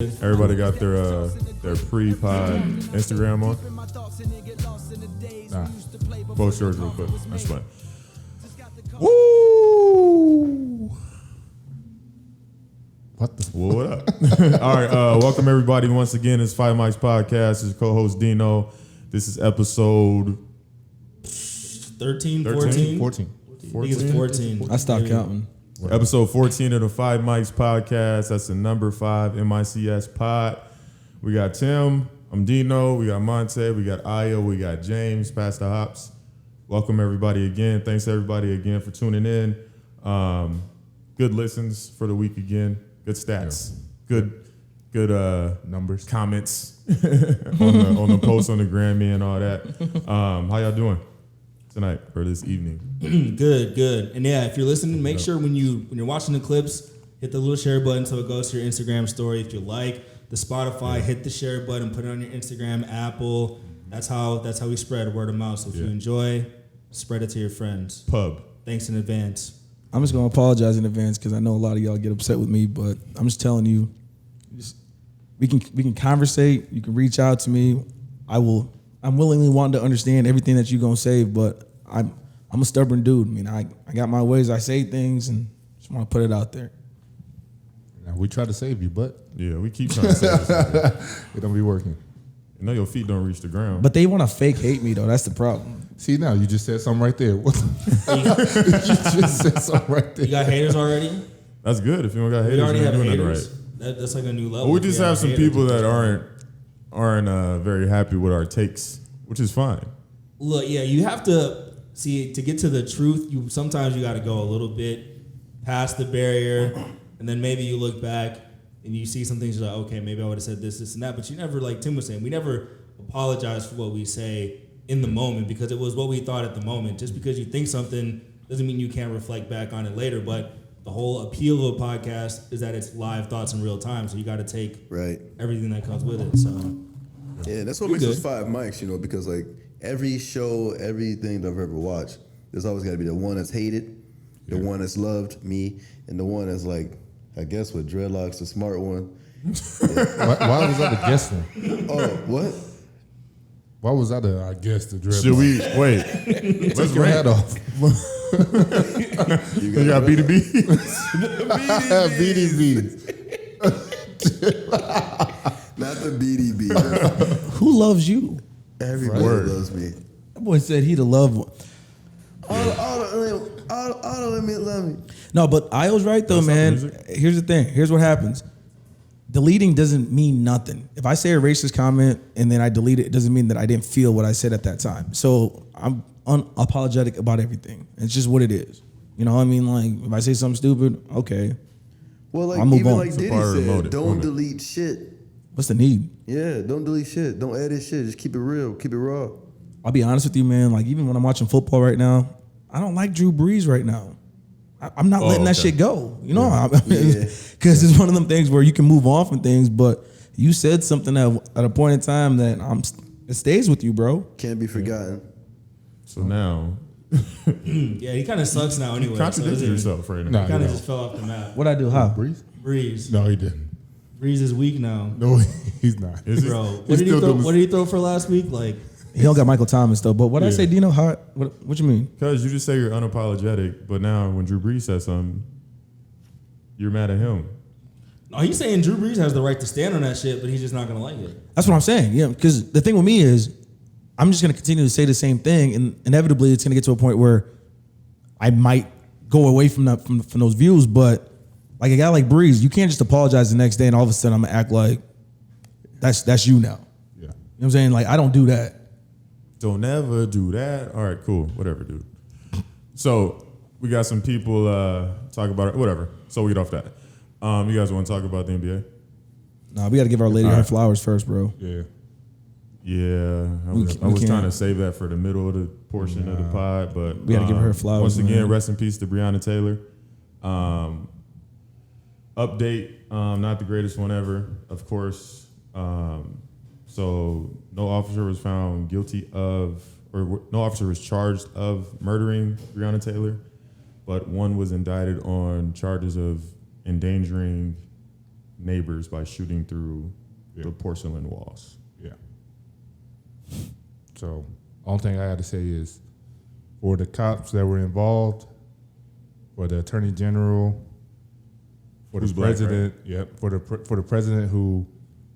Everybody got their pre-pod Instagram on? Nah. Post yours real quick. That's fine. Woo! What the? Well, what up? All right. Welcome everybody once again. It's Five Mics Podcast. This is co-host Dino. This is episode 13, 14? 14. I think it's 14. I stopped counting. Episode 14 of the Five Mics Podcast. That's the number 5 MICS pod. We got Tim. I'm Dino. We got Monte. We got Aya. We got James. Pastor Hops. Welcome everybody again. Thanks everybody again for tuning in. Good listens for the week again. Good stats. Good Numbers. comments on the post on the Grammy and all that. How y'all doing tonight or this evening? Good. And yeah, if you're listening, make sure when you're watching the clips, hit the little share button so it goes to your Instagram story. If you like the Spotify, hit the share button, put it on your Instagram, Apple. That's how we spread word of mouth. So if you enjoy, spread it to your friends. Pub. Thanks in advance. I'm just going to apologize in advance because I know a lot of y'all get upset with me, but I'm just telling you, we can conversate. You can reach out to me. I'm willingly wanting to understand everything that you're going to say, but I'm a stubborn dude. I mean, I got my ways. I say things and just want to put it out there. Now, we try to save you, but Yeah, we keep trying to say this. it don't be working. You know your feet don't reach the ground. But they want to fake hate me, though. That's the problem. See, now you just said something right there. You just said something right there. You got haters already? That's good. If you don't got haters, We already you're have doing it haters. right. That's like a new level. Well, we just Yeah, have some haters. people that aren't very happy with our takes, which is fine. Look, yeah, you have to see to get to the truth. Sometimes you got to go a little bit past the barrier, and then maybe you look back and you see some things. You're like, okay, maybe I would have said this, and that. But you never, like Tim was saying, we never apologize for what we say in the moment because it was what we thought at the moment. Just because you think something doesn't mean you can't reflect back on it later. But the whole appeal of a podcast is that it's live thoughts in real time. So you got to take everything that comes with it. So yeah, that's what makes us Five Mics, because like every show, everything that I've ever watched, there's always got to be the one that's hated, the one that's loved, me, and the one that's like, I guess with dreadlocks, the smart one. Why was I the guest one? Oh, what? Why was I the dread? Should we wait? Take your hat off? You got B2B? BDB. Not the BDB. Who loves you? Everybody loves me. That boy said he the loved one. All of them love me. No, but Io's right though, man. Here's the thing. Here's what happens. Deleting doesn't mean nothing. If I say a racist comment and then I delete it, it doesn't mean that I didn't feel what I said at that time. So I'm unapologetic about everything. It's just what it is. You know what I mean? Like if I say something stupid, okay. Well, like I'll move even on. like Diddy said, don't delete shit. What's the need? Yeah, don't delete shit. Don't edit shit. Just keep it real. Keep it raw. I'll be honest with you, man. Like even when I'm watching football right now, I don't like Drew Brees right now. I'm not letting that shit go. You know, because it's one of them things where you can move on from things, but you said something at a point in time that it stays with you, bro. Can't be forgotten. So now, yeah, he kind of sucks now anyway. contradict yourself right now. He kind of just fell off the map. What'd I do? How? Breeze. No, he didn't. Breeze is weak now. No, he's not. Bro, what did he throw for last week? Like He don't got Michael Thomas though. But what I say, Dino? What you mean? Because you just say you're unapologetic, but now when Drew Brees says something, you're mad at him. No, he's saying Drew Brees has the right to stand on that shit, but he's just not gonna like it. That's what I'm saying. Yeah, because the thing with me is, I'm just gonna continue to say the same thing, and inevitably it's gonna get to a point where I might go away from that from those views. But like a guy like Breeze, you can't just apologize the next day and all of a sudden I'm gonna act like that's you now. Yeah. You know what I'm saying? Like I don't do that. Don't ever do that. All right, cool. Whatever, dude. So we got some people talk about it. Whatever. So we get off that. You guys want to talk about the NBA? Nah, we got to give our lady her flowers first, bro. Yeah. Yeah, I was trying to save that for the middle of the portion of the pod, but we got to give her flowers. Once again, rest in peace to Breonna Taylor. Update, not the greatest one ever, of course. So no officer was found guilty of, or no officer was charged of murdering Breonna Taylor, but one was indicted on charges of endangering neighbors by shooting through the porcelain walls. Yeah. So, only thing I had to say is, for the cops that were involved, for the attorney general, for Who's the black, president, for the president who,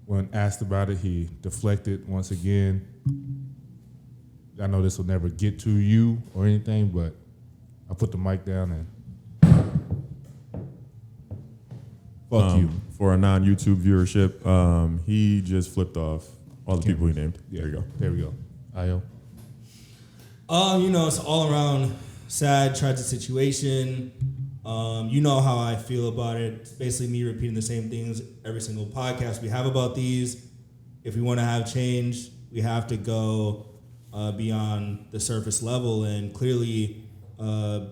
when asked about it, he deflected once again. I know this will never get to you or anything, but I put the mic down and fuck you. For a non-YouTube viewership, he just flipped off all the people he named. Yeah. There you go. There we go. Io. It's all around sad, tragic situation. You know how I feel about it. It's basically me repeating the same things every single podcast we have about these. If we want to have change, we have to go beyond the surface level, and clearly, doing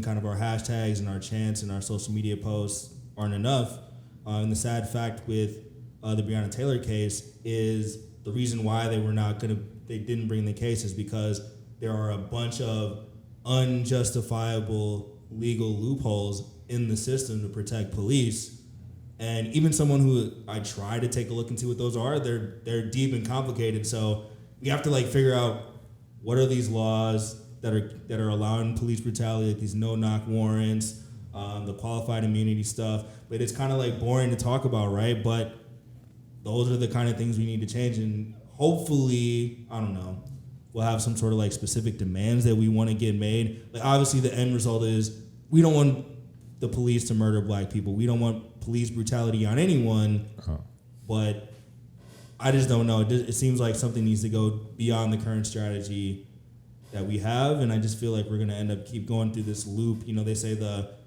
kind of our hashtags and our chants and our social media posts aren't enough. And the sad fact with the Breonna Taylor case is the reason why they didn't bring the case is because there are a bunch of unjustifiable legal loopholes in the system to protect police. And even someone who I try to take a look into what those are, they're deep and complicated. So we have to figure out what are these laws that are allowing police brutality, like these no-knock warrants, the qualified immunity stuff. But it's kind of boring to talk about, right? But those are the kind of things we need to change, and hopefully, I don't know, we'll have some sort of specific demands that we want to get made. Obviously, the end result is we don't want the police to murder black people. We don't want police brutality on anyone. But I just don't know. It seems like something needs to go beyond the current strategy that we have, and I just feel like we're going to keep going through this loop. They say the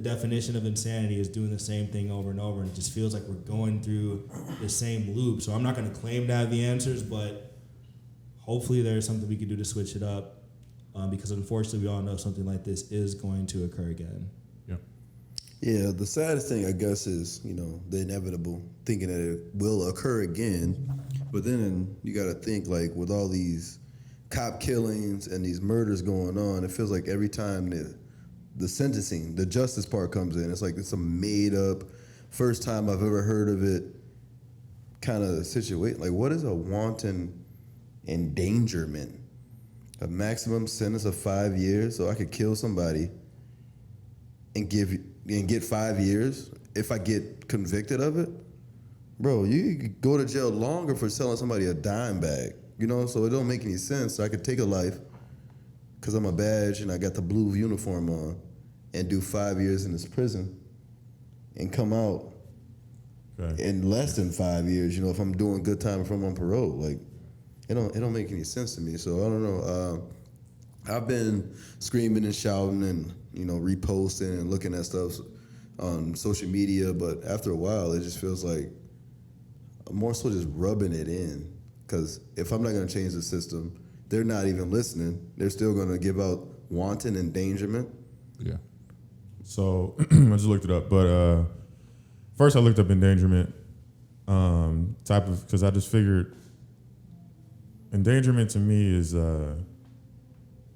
definition of insanity is doing the same thing over and over, and it just feels like we're going through the same loop. So I'm not going to claim to have the answers, but hopefully there's something we could do to switch it up, because unfortunately we all know something like this is going to occur again. Yeah, the saddest thing, I guess, is, the inevitable, thinking that it will occur again. But then you got to think, with all these cop killings and these murders going on, it feels like every time the sentencing, the justice part comes in, it's a made up, first time I've ever heard of it kind of situation. What is a wanton endangerment? A maximum sentence of 5 years, so I could kill somebody and get 5 years if I get convicted of it? Bro, you could go to jail longer for selling somebody a dime bag, so it don't make any sense. So I could take a life because I'm a badge and I got the blue uniform on and do 5 years in this prison and come out in less than 5 years, if I'm doing good time, if I'm on parole. It don't make any sense to me. So I don't know. I've been screaming and shouting and, reposting and looking at stuff on social media, but after a while, it just feels like I'm more so just rubbing it in. Because if I'm not going to change the system, they're not even listening. They're still going to give out wanton endangerment. Yeah. So I just looked it up, but first I looked up endangerment because I just figured endangerment to me is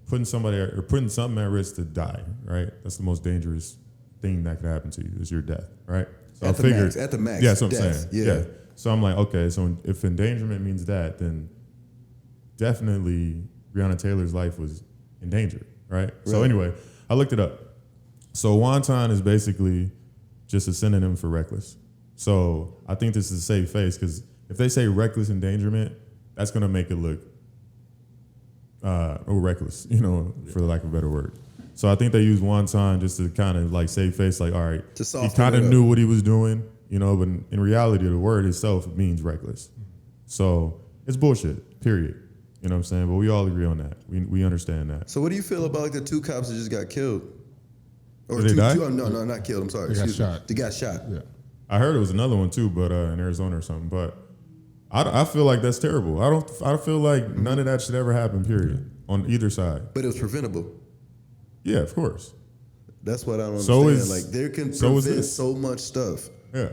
putting something at risk to die, right? That's the most dangerous thing that could happen to you is your death, right? So At the max. Yeah, that's what I'm death, saying. Yeah. So I'm like, okay, so if endangerment means that, then definitely Breonna Taylor's life was endangered, right? So anyway, I looked it up. So wanton is basically just a synonym for reckless. So I think this is a safe face because if they say reckless endangerment, that's going to make it look reckless, for lack of a better word. So I think they use wanton just to kind of save face, all right, he kind of knew what he was doing, but in reality, the word itself means reckless. So it's bullshit, period. You know what I'm saying? But we all agree on that. We understand that. So what do you feel about the 2 cops that just got killed? Or Did they die? No, not killed. I'm sorry. They got shot. They got shot. Yeah. I heard it was another one too, but in Arizona or something. But I feel like that's terrible. I feel like none of that should ever happen, period, on either side. But it was preventable. Yeah, of course. That's what I don't So understand. They can prevent so much stuff. Yeah.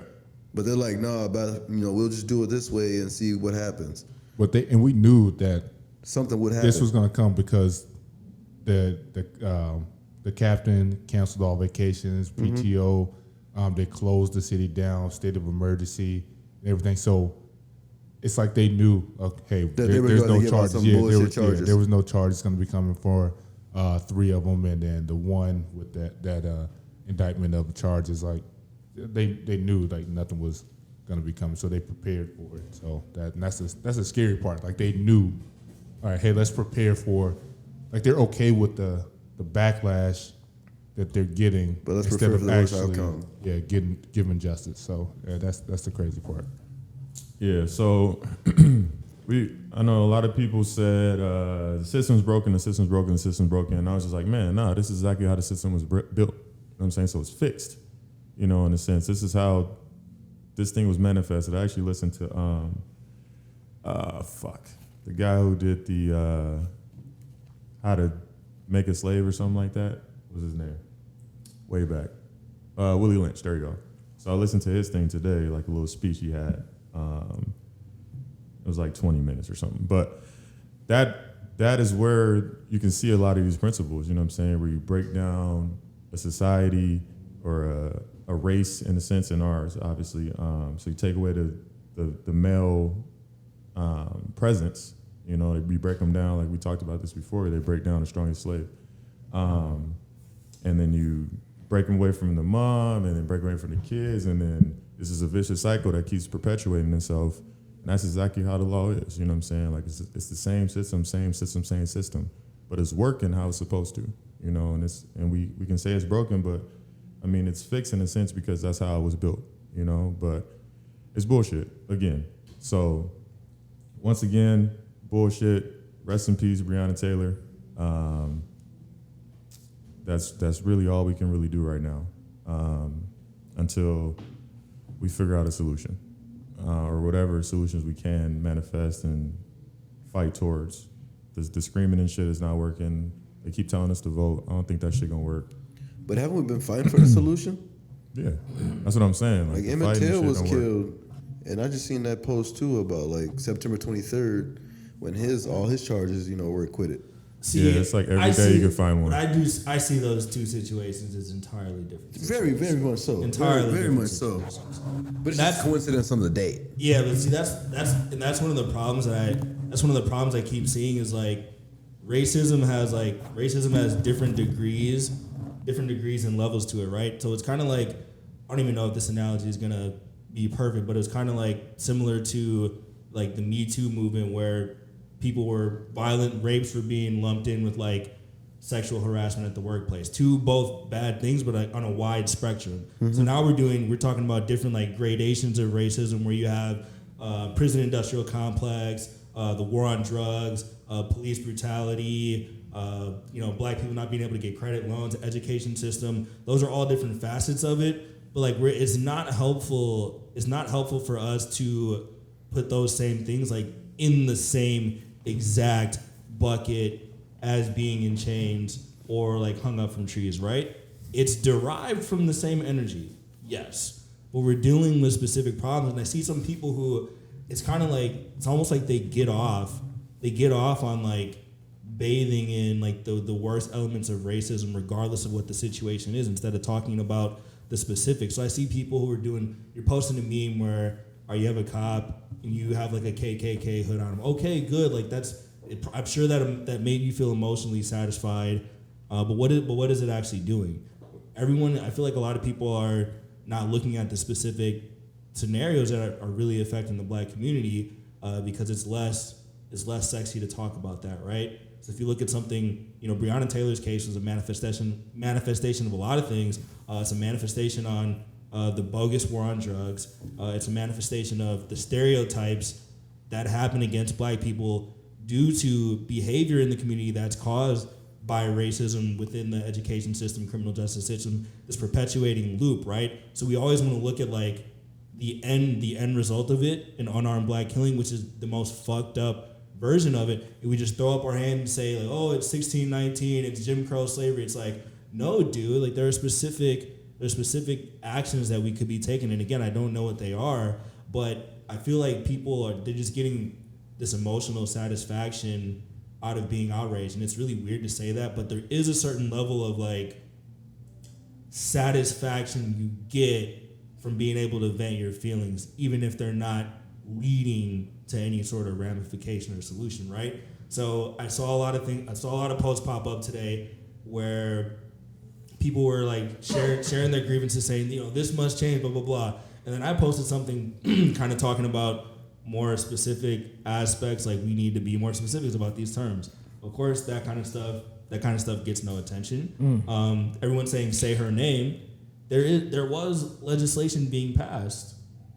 But they're like, no, we'll just do it this way and see what happens. But we knew that something would happen. This was going to come because the captain canceled all vacations, PTO. They closed the city down, state of emergency, and everything. So it's like they knew, okay, there's no charges. There was no charges going to be coming for 3 of them, and then the one with that indictment of charges, like they knew like nothing was going to be coming, so they prepared for it. So that's a scary part. Like they knew, all right, hey, let's prepare for, like they're okay with the backlash that they're getting, but let's instead of actually giving justice. So that's the crazy part. Yeah, so I know a lot of people said the system's broken, and I was just like, man, nah, this is exactly how the system was built. You know what I'm saying? So it's fixed, in a sense. This is how this thing was manifested. I actually listened to the guy who did the How to Make a Slave or something like that. What was his name? Way back. Willie Lynch, there you go. So I listened to his thing today, like a little speech he had. It was like 20 minutes or something. But that is where you can see a lot of these principles, you know what I'm saying, where you break down a society or a race, in a sense, in ours, obviously. So you take away the male presence, we break them down, like we talked about this before, they break down the strongest slave. And then you break them away from the mom, and then break away from the kids, and then this is a vicious cycle that keeps perpetuating itself. And that's exactly how the law is, you know what I'm saying? Like it's the same system, but it's working how it's supposed to, and we can say it's broken, but I mean, it's fixed in a sense because that's how it was built, but it's bullshit again. So once again, bullshit. Rest in peace, Breonna Taylor. That's really all we can really do right now, until we figure out a solution, or whatever solutions we can manifest and fight towards. The screaming and shit is not working. They keep telling us to vote. I don't think that shit gonna work. But haven't we been fighting for the solution? Yeah, that's what I'm saying. Like Emmett Till was killed, and I just seen that post too about like September 23rd when all his charges, were acquitted. See, yeah, it's like every day you can find one. I see those two situations as entirely different. Very, very much so. Entirely very much so. But it's just coincidence on the date. Yeah, but see, that's one of the problems I keep seeing is like racism has different degrees and levels to it, right? So it's kind of like, I don't even know if this analogy is gonna be perfect, but it's kind of like similar to like the Me Too movement where violent rapes were being lumped in with like sexual harassment at the workplace. Two both bad things, but like on a wide spectrum. Mm-hmm. So now we're talking about different like gradations of racism where you have prison industrial complex, the war on drugs, police brutality, black people not being able to get credit loans, education system. Those are all different facets of it. But like it's not helpful for us to put those same things like in the same exact bucket as being in chains or like hung up from trees, right? It's derived from the same energy, yes, but we're dealing with specific problems. And I see some people who it's almost like they get off on like bathing in like the worst elements of racism regardless of what the situation is instead of talking about the specifics. So I see people who you're posting a meme where you have a cop and you have like a KKK hood on him. Okay, good. Like I'm sure that made you feel emotionally satisfied. But what is it actually doing? I feel like a lot of people are not looking at the specific scenarios that are really affecting the black community because it's less sexy to talk about that, right? So if you look at something, Breonna Taylor's case was a manifestation of a lot of things. It's a manifestation on the bogus war on drugs. It's a manifestation of the stereotypes that happen against black people due to behavior in the community that's caused by racism within the education system, criminal justice system, this perpetuating loop, right? So we always want to look at like the end result of it, an unarmed black killing, which is the most fucked up version of it. And we just throw up our hand and say like, oh, it's 1619, it's Jim Crow slavery. It's like, no, dude, like there are specific actions that we could be taking. And again, I don't know what they are, but I feel like they're just getting this emotional satisfaction out of being outraged. And it's really weird to say that, but there is a certain level of like satisfaction you get from being able to vent your feelings, even if they're not leading to any sort of ramification or solution, right? So I saw a lot of posts pop up today where people were like sharing their grievances, saying, this must change, blah, blah, blah. And then I posted something kind of talking about more specific aspects, like we need to be more specific about these terms. Of course, that kind of stuff gets no attention. Everyone's saying say her name. There was legislation being passed,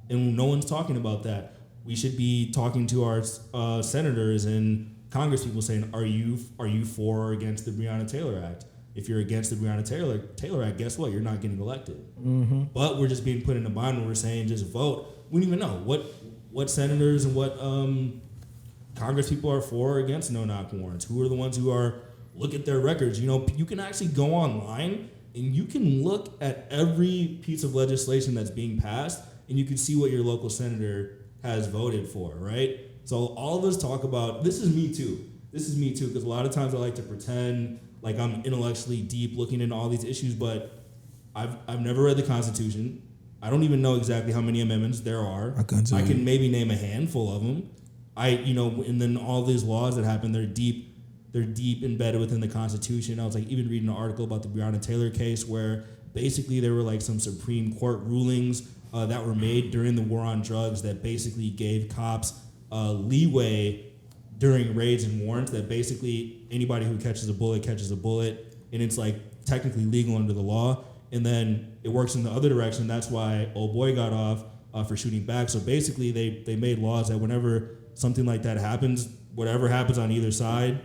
and no one's talking about that. We should be talking to our senators and Congress people saying, are you for or against the Breonna Taylor Act? If you're against the Breonna Taylor Act, guess what? You're not getting elected. Mm-hmm. But we're just being put in a bind when we're saying just vote. We don't even know what senators and what Congress people are for or against no-knock warrants. Who are the ones who are, look at their records. You can actually go online and you can look at every piece of legislation that's being passed and you can see what your local senator has voted for, right? So all of us talk about, this is me too, because a lot of times I like to pretend like I'm intellectually deep looking into all these issues, but I've never read the Constitution. I don't even know exactly how many amendments there are. I can maybe name a handful of them. And then all these laws that happen, they're deep embedded within the Constitution. I was like even reading an article about the Breonna Taylor case where basically there were like some Supreme Court rulings that were made during the war on drugs that basically gave cops leeway during raids and warrants, that basically anybody who catches a bullet, and it's like technically legal under the law. And then it works in the other direction. That's why old boy got off for shooting back. So basically they made laws that whenever something like that happens, whatever happens on either side,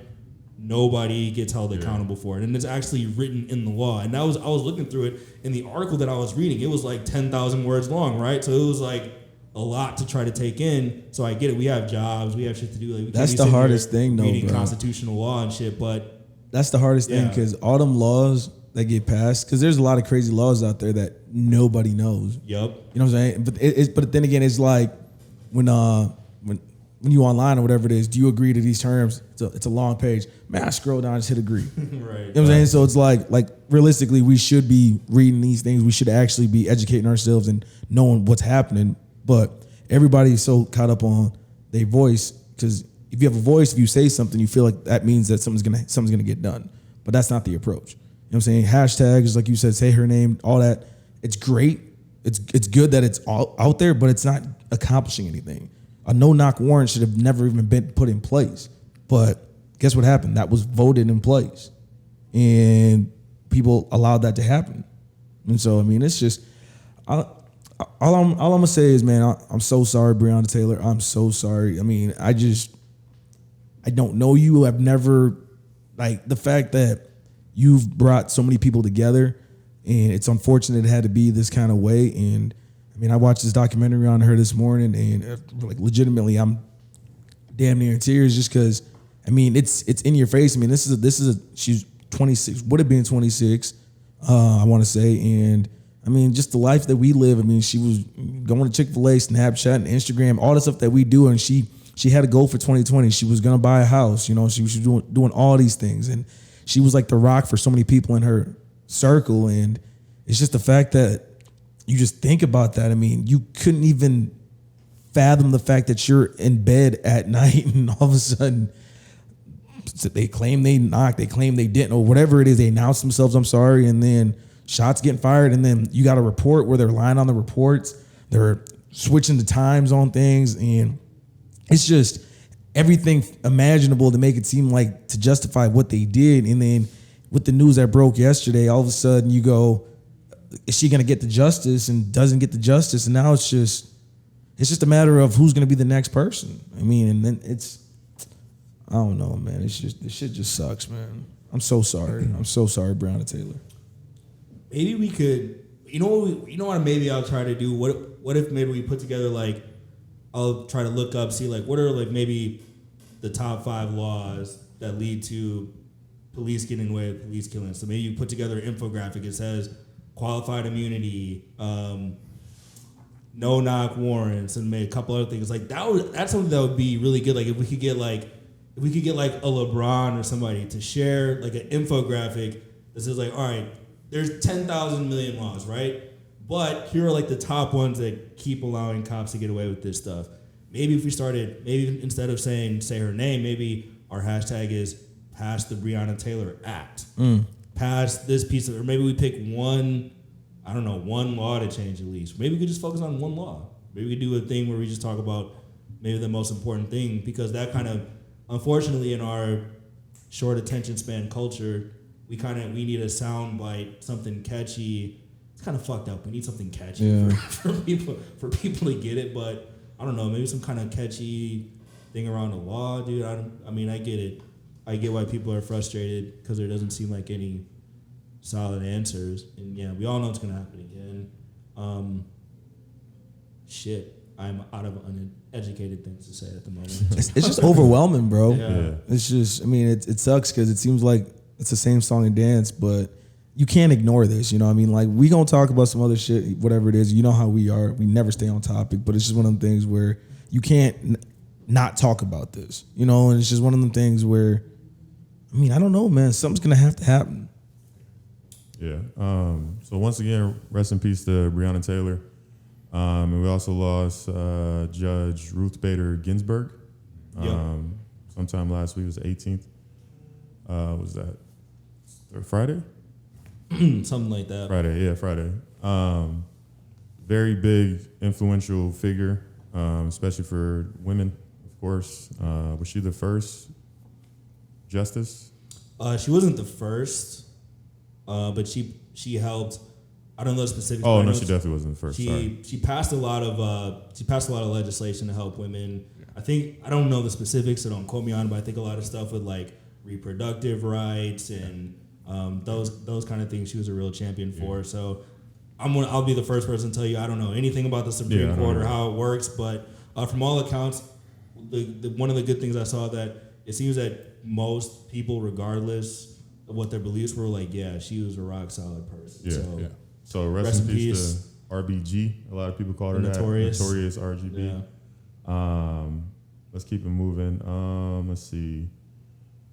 nobody gets held accountable for it. And it's actually written in the law. And I was looking through it, in the article that I was reading, it was like 10,000 words long, right? So it was like a lot to try to take in. So I get it. We have jobs. We have shit to do. Like, that's the hardest thing, though, reading bro. Constitutional law and shit, but that's the hardest thing, because all them laws that get passed, because there's a lot of crazy laws out there that nobody knows. Yep. You know what I'm saying? But then again, it's like when you online or whatever it is, do you agree to these terms? It's a long page. Man, I scroll down and just hit agree. Right. You know what I'm saying? So it's like realistically, we should be reading these things. We should actually be educating ourselves and knowing what's happening. But everybody's so caught up on their voice, because if you have a voice, if you say something, you feel like that means that something's gonna get done. But that's not the approach. You know what I'm saying? Hashtags, like you said, say her name, all that. It's great. It's good that it's all out there, but it's not accomplishing anything. A no-knock warrant should have never even been put in place. But guess what happened? That was voted in place. And people allowed that to happen. And so, I mean, it's just, all I'm gonna say is, man, I'm so sorry, Breonna Taylor. I'm so sorry. I mean, I don't know you. I've never, like, the fact that you've brought so many people together, and it's unfortunate it had to be this kind of way. And I mean, I watched this documentary on her this morning, and like legitimately, I'm damn near in tears, just because, I mean, it's in your face. I mean, she's 26, would have been 26, I want to say, and I mean, just the life that we live. I mean, she was going to Chick-fil-A, Snapchat, and Instagram, all the stuff that we do, and she had a goal for 2020. She was gonna buy a house. You know, she was doing all these things, and she was like the rock for so many people in her circle. And it's just the fact that you just think about that. I mean, you couldn't even fathom the fact that you're in bed at night and all of a sudden they claim they knocked, they claim they didn't, or whatever it is. They announce themselves, I'm sorry, and then shots getting fired, and then you got a report where they're lying on the reports. They're switching the times on things, and it's just everything imaginable to make it seem like to justify what they did. And then with the news that broke yesterday, all of a sudden you go, is she going to get the justice, and doesn't get the justice? And now it's just a matter of who's going to be the next person. I mean, and then I don't know, man. It's just, this shit just sucks, man. I'm so sorry. I'm so sorry, Breonna Taylor. Maybe we could, you know what maybe I'll try to do? What if maybe we put together, like, I'll try to look up, see, like, what are, like, maybe the top 5 laws that lead to police getting away with police killings. So maybe you put together an infographic. It says qualified immunity, no knock warrants, and maybe a couple other things. Like that's something that would be really good. Like if we could get like a LeBron or somebody to share like an infographic that says like, all right, there's 10,000 million laws, right? But here are like the top ones that keep allowing cops to get away with this stuff. Maybe if we started, maybe instead of saying say her name, maybe our hashtag is pass the Breonna Taylor Act. Pass this piece of, or maybe we pick one law to change at least. Maybe we could just focus on one law. Maybe we could do a thing where we just talk about maybe the most important thing, because that kind of, unfortunately, in our short attention span culture, we need a sound bite, something catchy. It's kind of fucked up. We need something catchy for people to get it. But I don't know, maybe some kind of catchy thing around the law, dude. I mean, I get it. I get why people are frustrated because there doesn't seem like any solid answers. And yeah, we all know it's gonna happen again. I'm out of uneducated things to say at the moment. It's just overwhelming, bro. Yeah. It's just, I mean, it sucks because it seems like it's the same song and dance, but you can't ignore this. You know what I mean? Like, we gonna talk about some other shit, whatever it is. You know how we are. We never stay on topic, but it's just one of them things where you can't not talk about this. You know, and it's just one of them things where, I mean, I don't know, man. Something's gonna have to happen. Yeah. So once again, rest in peace to Breonna Taylor. And we also lost Judge Ruth Bader Ginsburg. Sometime last week, it was the 18th. Was that Friday? Something like that. Friday. Very big, influential figure, especially for women, of course. Was she the first justice? She wasn't the first, but she helped. I don't know the specifics. Oh no, she definitely wasn't the first. She passed a lot of legislation to help women. Yeah. I don't know the specifics, so don't quote me on it, but I think a lot of stuff with like reproductive rights and those kind of things she was a real champion for. So I'll be the first person to tell you I don't know anything about the Supreme Court or how it works, but from all accounts, one of the good things I saw that it seems that most people, regardless of what their beliefs were, like, yeah, she was a rock solid person. So rest in peace to RBG. A lot of people call her Notorious RGB. Yeah. Let's keep it moving. Let's see.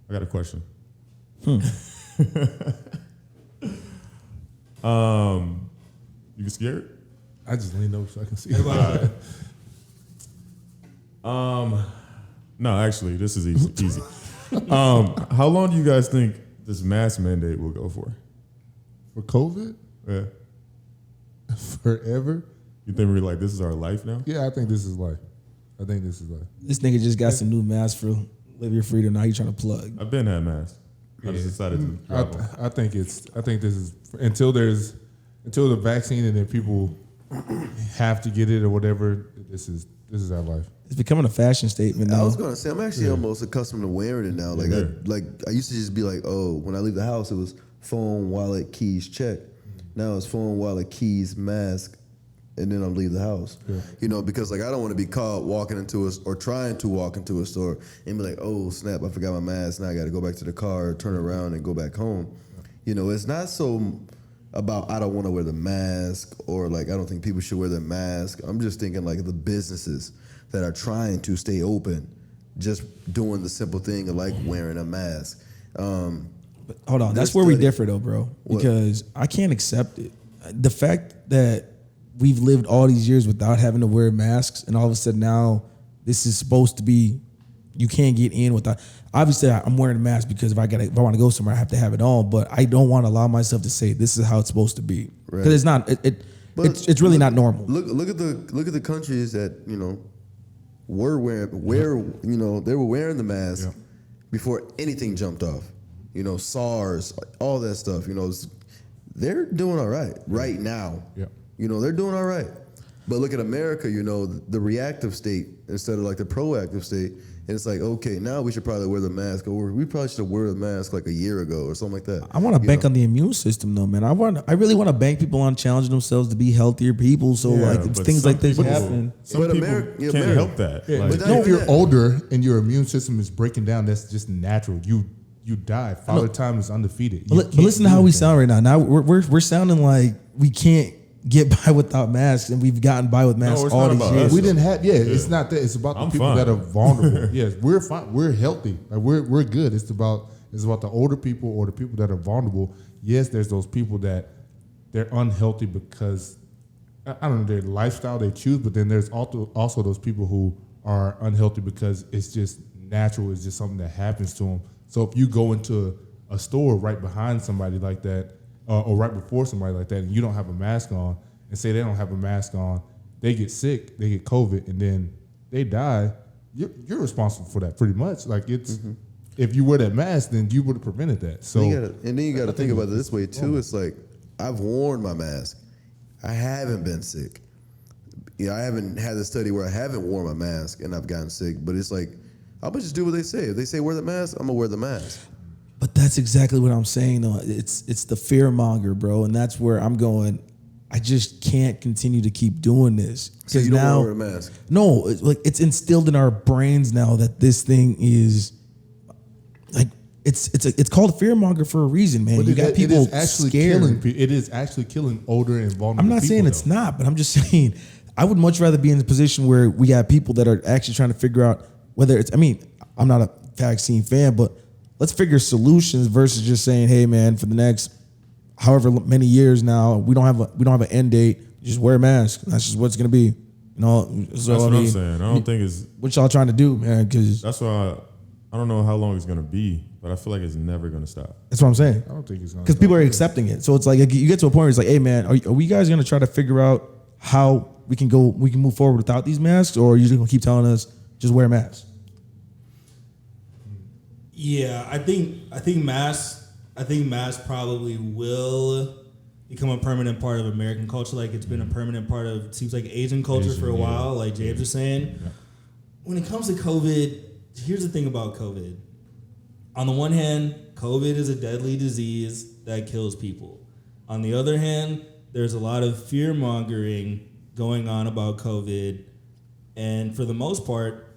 I got a question. You scared? I just leaned over so I can see. No, actually, this is easy. How long do you guys think this mask mandate will go for? For COVID? Yeah. Forever? You think we're like, this is our life now? Yeah, I think this is life. This nigga just got some new masks for Live Your Freedom. Now you trying to plug. I've been had masks. I just decided to drop them. I think this is until the vaccine and then people have to get it or whatever. This is our life. It's becoming a fashion statement now. I was gonna say I'm actually almost accustomed to wearing it now. Like I used to just be like, oh, when I leave the house, it was phone, wallet, keys, check. Now it's phone, wallet, keys, mask, and then I'll leave the house. Yeah. You know, because like I don't want to be caught walking into or trying to walk into a store and be like, oh snap, I forgot my mask. Now I got to go back to the car, turn around, and go back home. Yeah. You know, it's not so about I don't want to wear the mask or like I don't think people should wear their mask. I'm just thinking like the businesses that are trying to stay open, just doing the simple thing of like wearing a mask. But hold on, that's where we differ though, bro. Because I can't accept it. The fact that we've lived all these years without having to wear masks, and all of a sudden now this is supposed to be, you can't get in without. Obviously, I'm wearing a mask because if I want to go somewhere, I have to have it on. But I don't want to allow myself to say this is how it's supposed to be because it's not. It's really not normal. Look at the countries that were they were wearing the mask before anything jumped off. SARS, all that stuff. They're doing all right now. Yeah. They're doing all right. But look at America, the reactive state instead of like the proactive state. And it's like, okay, now we should probably wear the mask, or we probably should have worn the mask like a year ago or something like that. I want to bank on the immune system though, man. I really want to bank people on challenging themselves to be healthier people. So things like this happen. Some people can't help that. Yeah, but if you're older and your immune system is breaking down, that's just natural. You die. Father Time is undefeated. But listen to how we sound right now. Now we're sounding like we can't get by without masks, and we've gotten by with masks all these years. We didn't have. It's not that. It's about the people that are vulnerable. Yes, we're fine. We're healthy. Like we're good. It's about It's about the older people or the people that are vulnerable. Yes, there's those people that they're unhealthy because I don't know their lifestyle they choose, but then there's also those people who are unhealthy because it's just natural. It's just something that happens to them. So if you go into a store right behind somebody like that, or right before somebody like that, and you don't have a mask on, and say they don't have a mask on, they get sick, they get COVID, and then they die, you're responsible for that pretty much. Like it's if you wear that mask, then you would have prevented that. So then you got to think about it this way too. It's like I've worn my mask. I haven't been sick. I haven't had a study where I haven't worn my mask and I've gotten sick. But it's like I'm gonna just do what they say. If they say wear the mask, I'm gonna wear the mask. But that's exactly what I'm saying, though. It's the fear monger, bro, and that's where I'm going. I just can't continue to keep doing this. So you don't want to wear a mask? No, it's instilled in our brains now that this thing is like it's called fear monger for a reason, man. But you got people scared. It is actually killing older and vulnerable. I'm not people, saying it's not, but I'm just saying I would much rather be in the position where we have people that are actually trying to figure out whether it's. I mean, I'm not a vaccine fan, but let's figure solutions versus just saying, "Hey, man, for the next however many years now, we don't have an end date. Just wear a mask. That's just what it's gonna be." You know, so that's what I'm saying. I don't think it's what y'all trying to do, man. Because that's why I don't know how long it's gonna be, but I feel like it's never gonna stop. That's what I'm saying. I don't think it's gonna because people are accepting it. So it's like you get to a point where it's like, "Hey, man, are we guys gonna try to figure out how we can move forward without these masks, or are you just gonna keep telling us just wear masks?" Yeah, I think masks probably will become a permanent part of American culture. Like it's been a permanent part of, it seems like Asian culture for a while, like James was saying. Yeah. When it comes to COVID, here's the thing about COVID. On the one hand, COVID is a deadly disease that kills people. On the other hand, there's a lot of fear mongering going on about COVID. And for the most part,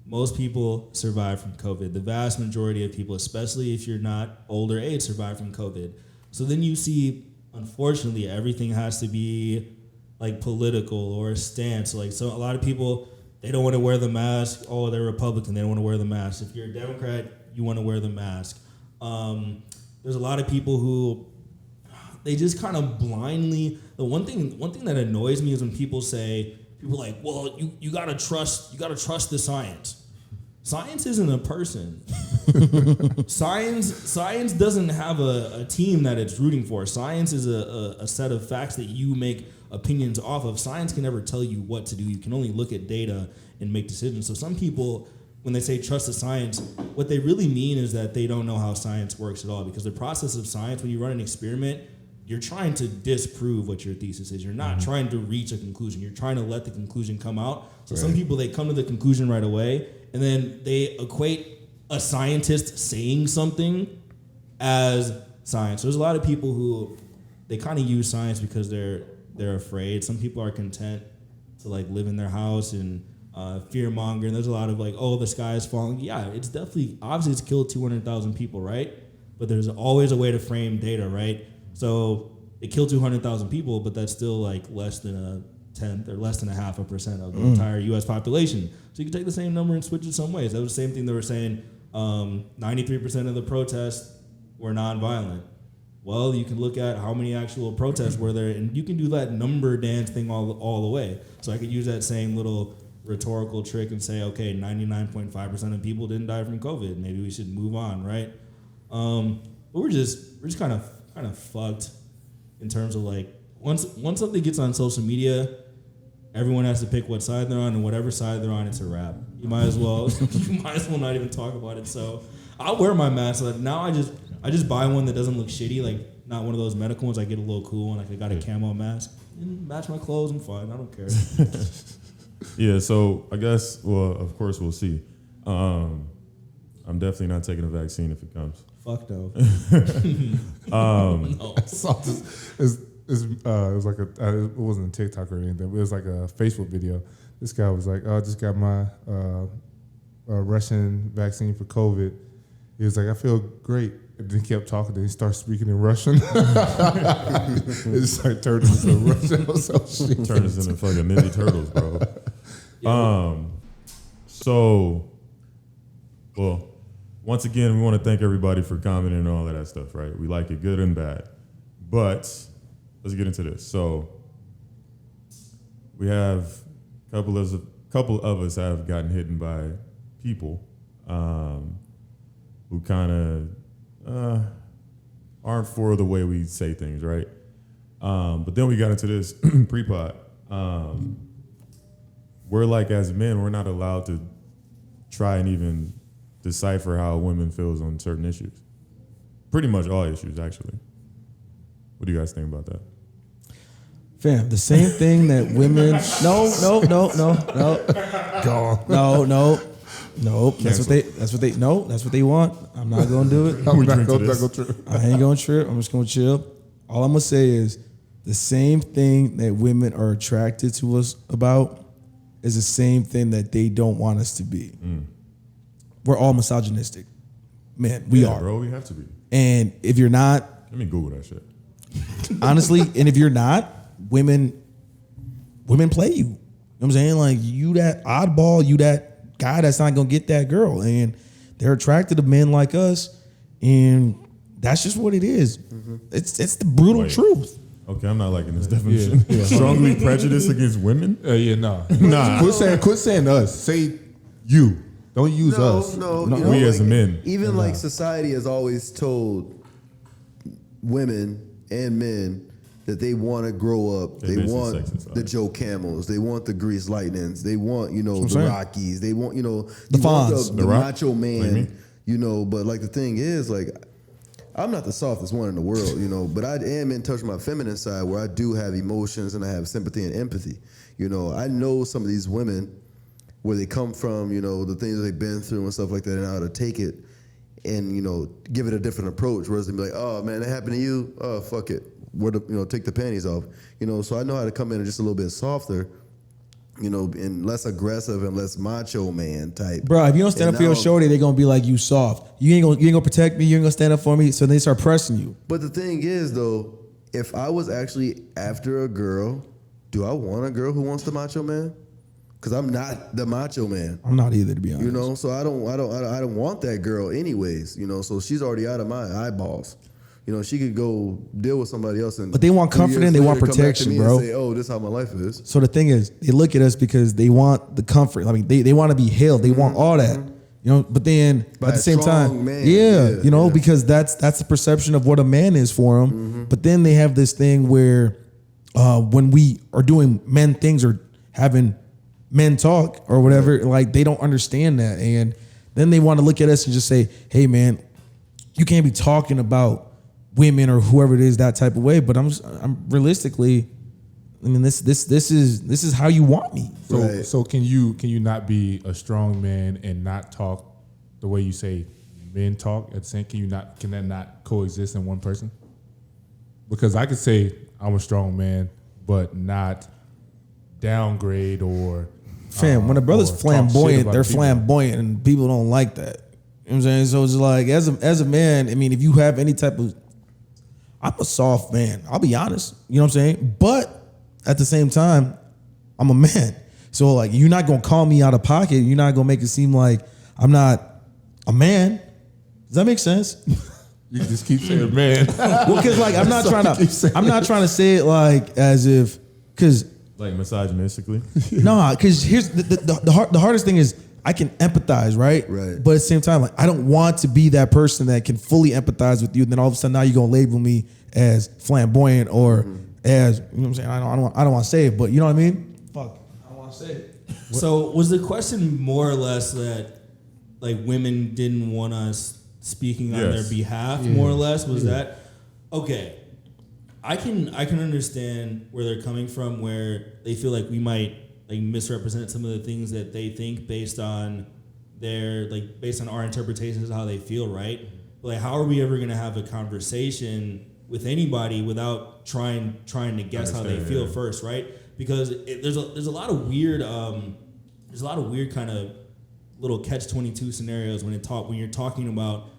most people survive from COVID. The vast majority of people, especially if you're not older age, survive from COVID. So then you see, unfortunately, everything has to be like political or a stance. So a lot of people, they don't want to wear the mask. Oh, they're Republican, they don't want to wear the mask. If you're a Democrat, you want to wear the mask. There's a lot of people who they just kind of blindly. The one thing that annoys me is when people like, well, you gotta trust the science. Science isn't a person. Science doesn't have a team that it's rooting for. Science is a set of facts that you make opinions off of. Science can never tell you what to do. You can only look at data and make decisions. So some people, when they say trust the science, what they really mean is that they don't know how science works at all. Because the process of science, when you run an experiment, you're trying to disprove what your thesis is. You're not trying to reach a conclusion. You're trying to let the conclusion come out. So some people, they come to the conclusion right away, and then they equate a scientist saying something as science. So there's a lot of people who they kind of use science because they're afraid. Some people are content to like live in their house and fear monger. And there's a lot of like, oh, the sky is falling. Yeah, it's definitely, obviously it's killed 200,000 people, right? But there's always a way to frame data, right? So it killed 200,000 people, but that's still like less than a tenth or less than 0.5% of the entire U.S. population. So you can take the same number and switch it some ways. That was the same thing they were saying. 93% of the protests were nonviolent. Well, you can look at how many actual protests were there, and you can do that number dance thing all the way. So I could use that same little rhetorical trick and say, okay, 99.5% of people didn't die from COVID. Maybe we should move on, right? But we're just kind of fucked in terms of like once something gets on social media, everyone has to pick what side they're on, and whatever side they're on, it's a wrap. You might as well not even talk about it. So I'll wear my mask. Like now I just buy one that doesn't look shitty, like not one of those medical ones. I get a little cool one, like I got a camo mask and match my clothes. I'm fine. I don't care. Yeah. So I guess, well, of course we'll see. I'm definitely not taking a vaccine if it comes. Fuck no. No. I saw this. It was like it wasn't a TikTok or anything. It was like a Facebook video. This guy was like, "Oh, I just got my Russian vaccine for COVID." He was like, "I feel great." And then he kept talking. Then he started speaking in Russian. It just like turned into Russian or some shit. Turned us into fucking Ninja Turtles, bro. Yeah. So, well, once again, we want to thank everybody for commenting and all of that stuff, right? We like it good and bad. But let's get into this. So we have a couple of us have gotten hit by people who kind of aren't for the way we say things, right? But then we got into this pre-pod. We're like, as men, we're not allowed to try and even decipher how a woman feels on certain issues. Pretty much all issues, actually. What do you guys think about that? Fam, the same thing that women. No. That's what they want. I'm not gonna do it. I'm not gonna trip. I ain't gonna trip. I'm just gonna chill. All I'm gonna say is the same thing that women are attracted to us about is the same thing that they don't want us to be. We're all misogynistic. Man, we are. Bro, we have to be. And if you're not, let me Google that shit. honestly, and if you're not, women play you. You know what I'm saying? Like, you that oddball, you that guy that's not gonna get that girl. And they're attracted to men like us, and that's just what it is. It's the brutal truth. Okay, I'm not liking this definition. Yeah. Strongly prejudiced against women? Nah. Quit saying us. Say you. Don't use us. No, we as men. Even like society has always told women and men that they want to grow up. They want the Joe Camels. They want the Grease Lightnings. They want, the Rockies. They want, the Fonz. The macho man, but like the thing is, like, I'm not the softest one in the world, but I am in touch with my feminine side where I do have emotions and I have sympathy and empathy. I know some of these women, where they come from, the things that they've been through and stuff like that, and how to take it and, give it a different approach. Whereas they'd be like, oh man, that happened to you? Oh, fuck it. Take the panties off. So I know how to come in and just a little bit softer, and less aggressive and less macho man type. Bro, if you don't stand up for your shorty, they're gonna be like, you soft. You ain't gonna protect me, you ain't gonna stand up for me, so they start pressing you. But the thing is though, if I was actually after a girl, do I want a girl who wants the macho man? Because I'm not the macho man. I'm not either, to be honest. So I don't want that girl anyways. So she's already out of my eyeballs. She could go deal with somebody else. But they want comfort and they want protection, bro. And say, oh, this is how my life is. So the thing is, they look at us because they want the comfort. I mean, they want to be held. They want all that. But then by at the same time, man. because that's the perception of what a man is for them. But then they have this thing where when we are doing men things or having men talk or whatever, like, they don't understand that. And then they want to look at us and just say, hey man, you can't be talking about women or whoever it is that type of way. But I'm realistically, I mean, this is how you want me. So can you not be a strong man and not talk the way you say men talk at the same? Can that not coexist in one person? Because I could say I'm a strong man, but not downgrade or fam. When a brother's flamboyant, they're flamboyant, and people don't like that. You know what I'm saying? So it's like, as a man, I mean, if you have any type of, I'm a soft man. I'll be honest. You know what I'm saying? But at the same time, I'm a man. So like, you're not gonna call me out of pocket. You're not gonna make it seem like I'm not a man. Does that make sense? You just keep saying man. Well, because like, I'm not trying to say it like as if, because like misogynistically. No, because here's the hardest thing is I can empathize, right? Right. But at the same time, like, I don't want to be that person that can fully empathize with you. And then all of a sudden now you're gonna label me as flamboyant or as, you know what I'm saying? I don't want to say it, but you know what I mean? Fuck, I don't want to say it. So was the question more or less that like women didn't want us speaking on their behalf? More or less was that okay? I can understand where they're coming from, where they feel like we might like misrepresent some of the things that they think based on our interpretations of how they feel, right? But like, how are we ever gonna have a conversation with anybody without trying to guess how they feel first, right? Because there's a lot of weird kind of little catch-22 scenarios when you're talking about.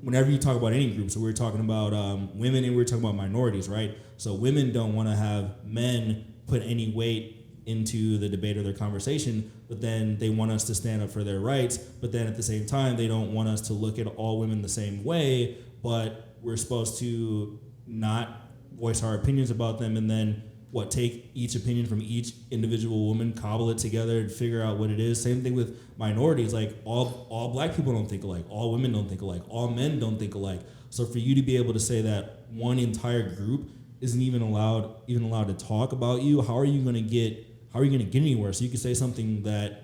Whenever you talk about any group, so we're talking about women and we're talking about minorities, right? So women don't want to have men put any weight into the debate or their conversation, but then they want us to stand up for their rights, but then at the same time, they don't want us to look at all women the same way, but we're supposed to not voice our opinions about them, and then take each opinion from each individual woman, cobble it together and figure out what it is. Same thing with minorities. Like all black people don't think alike, all women don't think alike, all men don't think alike. So for you to be able to say that one entire group isn't even allowed to talk about you, how are you gonna get anywhere? So you can say something that,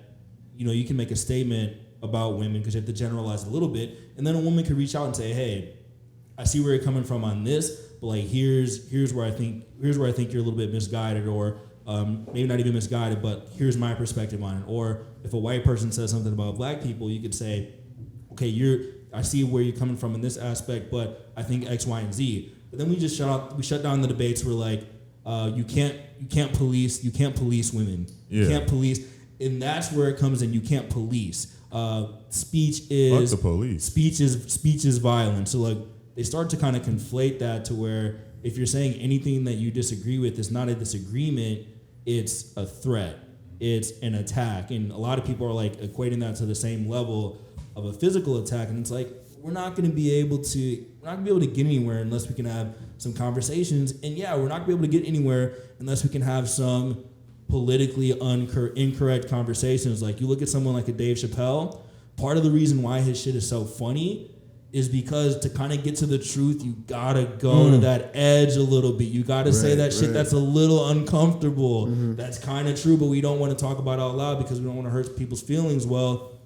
you can make a statement about women because you have to generalize a little bit, and then a woman could reach out and say, hey, I see where you're coming from on this, but like here's where I think you're a little bit misguided, or maybe not even misguided, but here's my perspective on it. Or if a white person says something about black people, you could say, okay, I see where you're coming from in this aspect, but I think X, Y, and Z. But then we shut down the debates. We're like, you can't police women. Yeah. You can't police, and that's where it comes in. You can't police. Speech is Fuck the police. Speech is violence. So like they start to kind of conflate that to where if you're saying anything that you disagree with, it's not a disagreement, it's a threat, it's an attack, and a lot of people are like equating that to the same level of a physical attack, and it's like we're not going to be able to get anywhere unless we can have some conversations, and yeah, we're not going to be able to get anywhere unless we can have some politically incorrect conversations. Like you look at someone like a Dave Chappelle, part of the reason why his shit is so funny is because to kind of get to the truth, you gotta go to that edge a little bit. You gotta say that shit that's a little uncomfortable. That's kind of true, but we don't want to talk about it out loud because we don't want to hurt people's feelings. Well,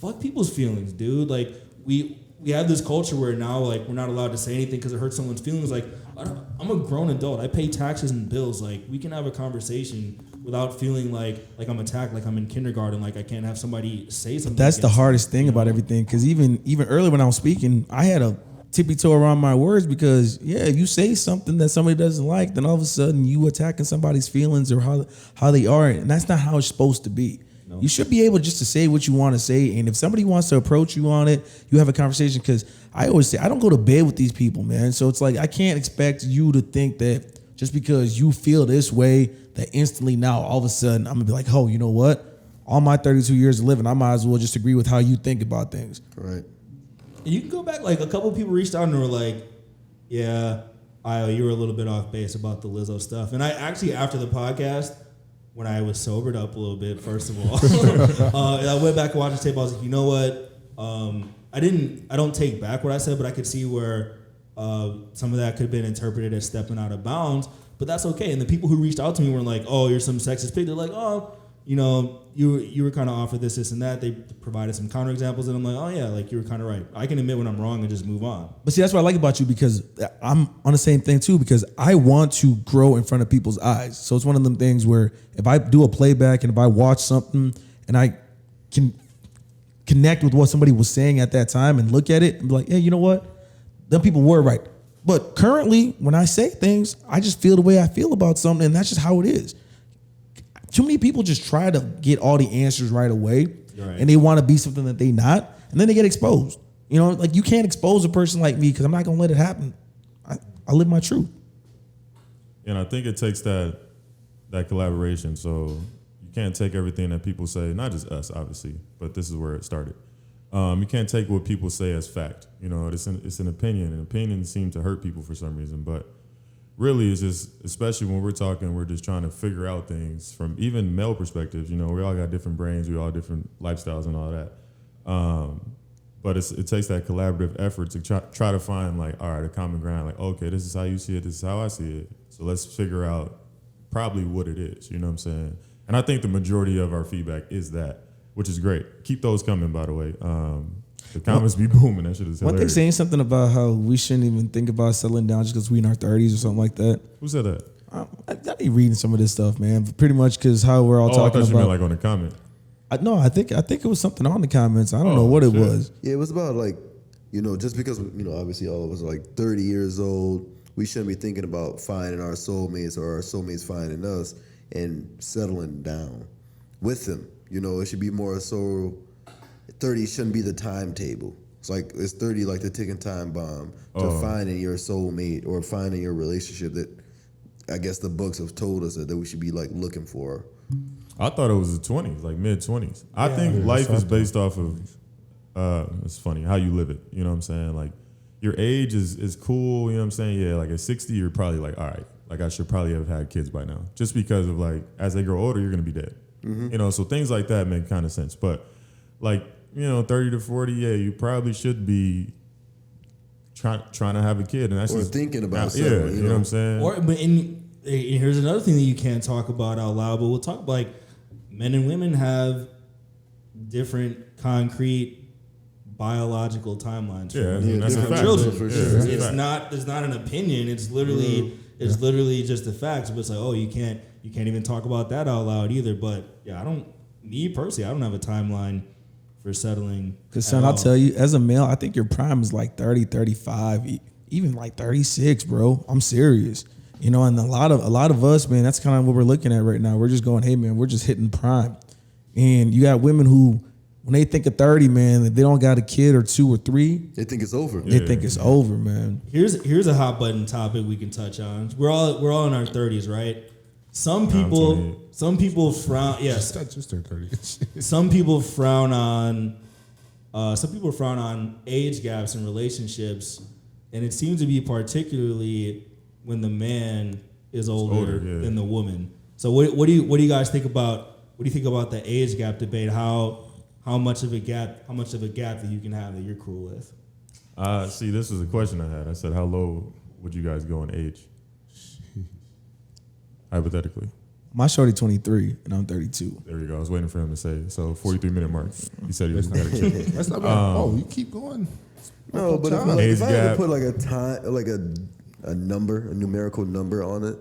fuck people's feelings, dude. Like we have this culture where now like we're not allowed to say anything because it hurts someone's feelings. Like I'm a grown adult. I pay taxes and bills. Like we can have a conversation without feeling like I'm attacked, like I'm in kindergarten, like I can't have somebody say something. That's the hardest thing about everything, because even earlier when I was speaking, I had a tippy toe around my words because if you say something that somebody doesn't like, then all of a sudden you attacking somebody's feelings or how they are, and that's not how it's supposed to be. No. You should be able just to say what you want to say, and if somebody wants to approach you on it, you have a conversation. Because I always say I don't go to bed with these people, man. So it's like I can't expect you to think that just because you feel this way that instantly now all of a sudden I'm gonna be like, oh, you know what? All my 32 years of living, I might as well just agree with how you think about things. Right. And you can go back, like a couple of people reached out and were like, yeah, you were a little bit off base about the Lizzo stuff. And I actually, after the podcast, when I was sobered up a little bit, first of all, I went back and watched the tape. I was like, you know what? I don't take back what I said, but I could see where some of that could have been interpreted as stepping out of bounds. But that's okay. And the people who reached out to me were like, oh, you're some sexist pig. They're like, oh, you were kind of off of this, and that. They provided some counterexamples, and I'm like, oh yeah, like you were kind of right. I can admit when I'm wrong and just move on. But see, that's what I like about you, because I'm on the same thing too, because I want to grow in front of people's eyes. So it's one of them things where if I do a playback and if I watch something and I can connect with what somebody was saying at that time and look at it and be like, hey, you know what? Them people were right. But currently, when I say things, I just feel the way I feel about something, and that's just how it is. Too many people just try to get all the answers right away, and they want to be something that they not, and then they get exposed. Like you can't expose a person like me because I'm not going to let it happen. I live my truth. And I think it takes that collaboration. So you can't take everything that people say, not just us, obviously, but this is where it started. You can't take what people say as fact. It's an opinion, and opinions seem to hurt people for some reason. But really, it's just, especially when we're talking, we're just trying to figure out things from even male perspectives. We all got different brains, we all different lifestyles and all that. But it takes that collaborative effort to try to find like, all right, a common ground. Like, okay, this is how you see it, this is how I see it. So let's figure out probably what it is. You know what I'm saying? And I think the majority of our feedback is that, which is great. Keep those coming, by the way. The comments be booming. That shit is hilarious. Weren't they saying something about how we shouldn't even think about settling down just because we in our 30s or something like that? Who said that? I be reading some of this stuff, man. But pretty much because how we're all talking I thought you about. meant like on the comment. No, I think it was something on the comments. I don't know what it was. Yeah, it was about like, just because obviously all of us are like 30 years old, we shouldn't be thinking about finding our soulmates or our soulmates finding us and settling down with them. It should be more so 30 shouldn't be the timetable. It's 30 like the ticking time bomb to finding your soulmate or finding your relationship that I guess the books have told us that we should be like looking for I thought it was the 20s, like mid 20s. I think life is based off of. It's funny how you live it. You know what I'm saying? Like your age is cool. You know what I'm saying? Yeah, like at 60, you're probably like, all right, like I should probably have had kids by now. Just because of like as they grow older, you're gonna be dead. You know, so things like that make kind of sense. But like 30 to 40, yeah, you probably should be trying to have a kid, and that's or just thinking about yeah. something, You know what I'm saying? But here's another thing that you can't talk about out loud, but we'll talk like men and women have different concrete biological timelines. Yeah, I mean, that's a fact. Children. For Yeah, sure. that's a It's fact. not an opinion. It's literally just the facts. But it's like, oh, you can't even talk about that out loud either. But yeah, me personally, I don't have a timeline for settling. Because son, I'll tell you, as a male, I think your prime is like 30, 35, even like 36, bro. I'm serious. You know, and a lot of us, man, that's kind of what we're looking at right now. We're just going, hey man, we're just hitting prime. And you got women who, when they think of 30, man, if they don't got a kid or 2 or 3, They think it's over. they think it's over, man. Here's a hot button topic we can touch on. We're all in our 30s, right? Some people frown. Yes, Just turned 30. some people frown on age gaps in relationships, and it seems to be particularly when the man is older than the woman. So what do you guys think about? What do you think about the age gap debate? How much of a gap that you can have that you're cool with? See, this is a question I had. I said, how low would you guys go in age? Hypothetically. My shorty 23 and I'm 32. There you go. I was waiting for him to say it. So 43-minute mark. He said he was going to get a kid. That's not bad. You keep going. No, but if Age I had gap. to put like a time, like a number, a numerical number on it,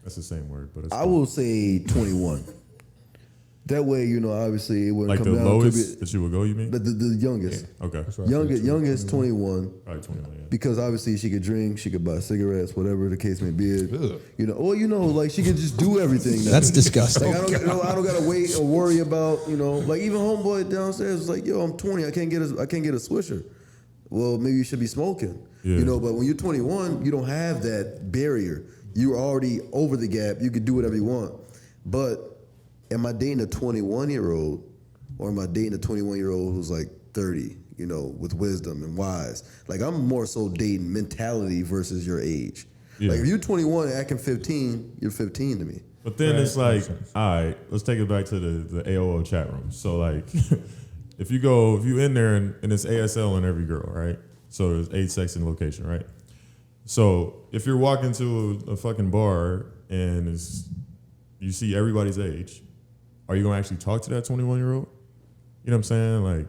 That's the same word, but it's I will say 21. That way, obviously it wouldn't like come the down lowest to that you would go, you mean? the youngest. Okay. Youngest 21. Probably 21, yeah. Because obviously she could drink, she could buy cigarettes, whatever the case may be. Ugh. Like she could just do everything. now. That's disgusting. Like I don't gotta wait or worry about, like even homeboy downstairs was like, yo, I'm 20, I can't get a swisher. Well, maybe you should be smoking. Yeah. But when you're 21, you don't have that barrier. You're already over the gap. You can do whatever you want. But am I dating a 21-year-old or am I dating a 21-year-old who's like 30, with wisdom and wise? Like I'm more so dating mentality versus your age. Yeah. Like if you're 21 and acting 15, you're 15 to me. But then it's like, all right, let's take it back to the AOL chat room. So like, if you in there and it's A.S.L. on every girl, right? So there's age, sex, and location, right? So if you're walking to a fucking bar and you see everybody's age, are you gonna actually talk to that 21-year-old? You know what I'm saying? Like,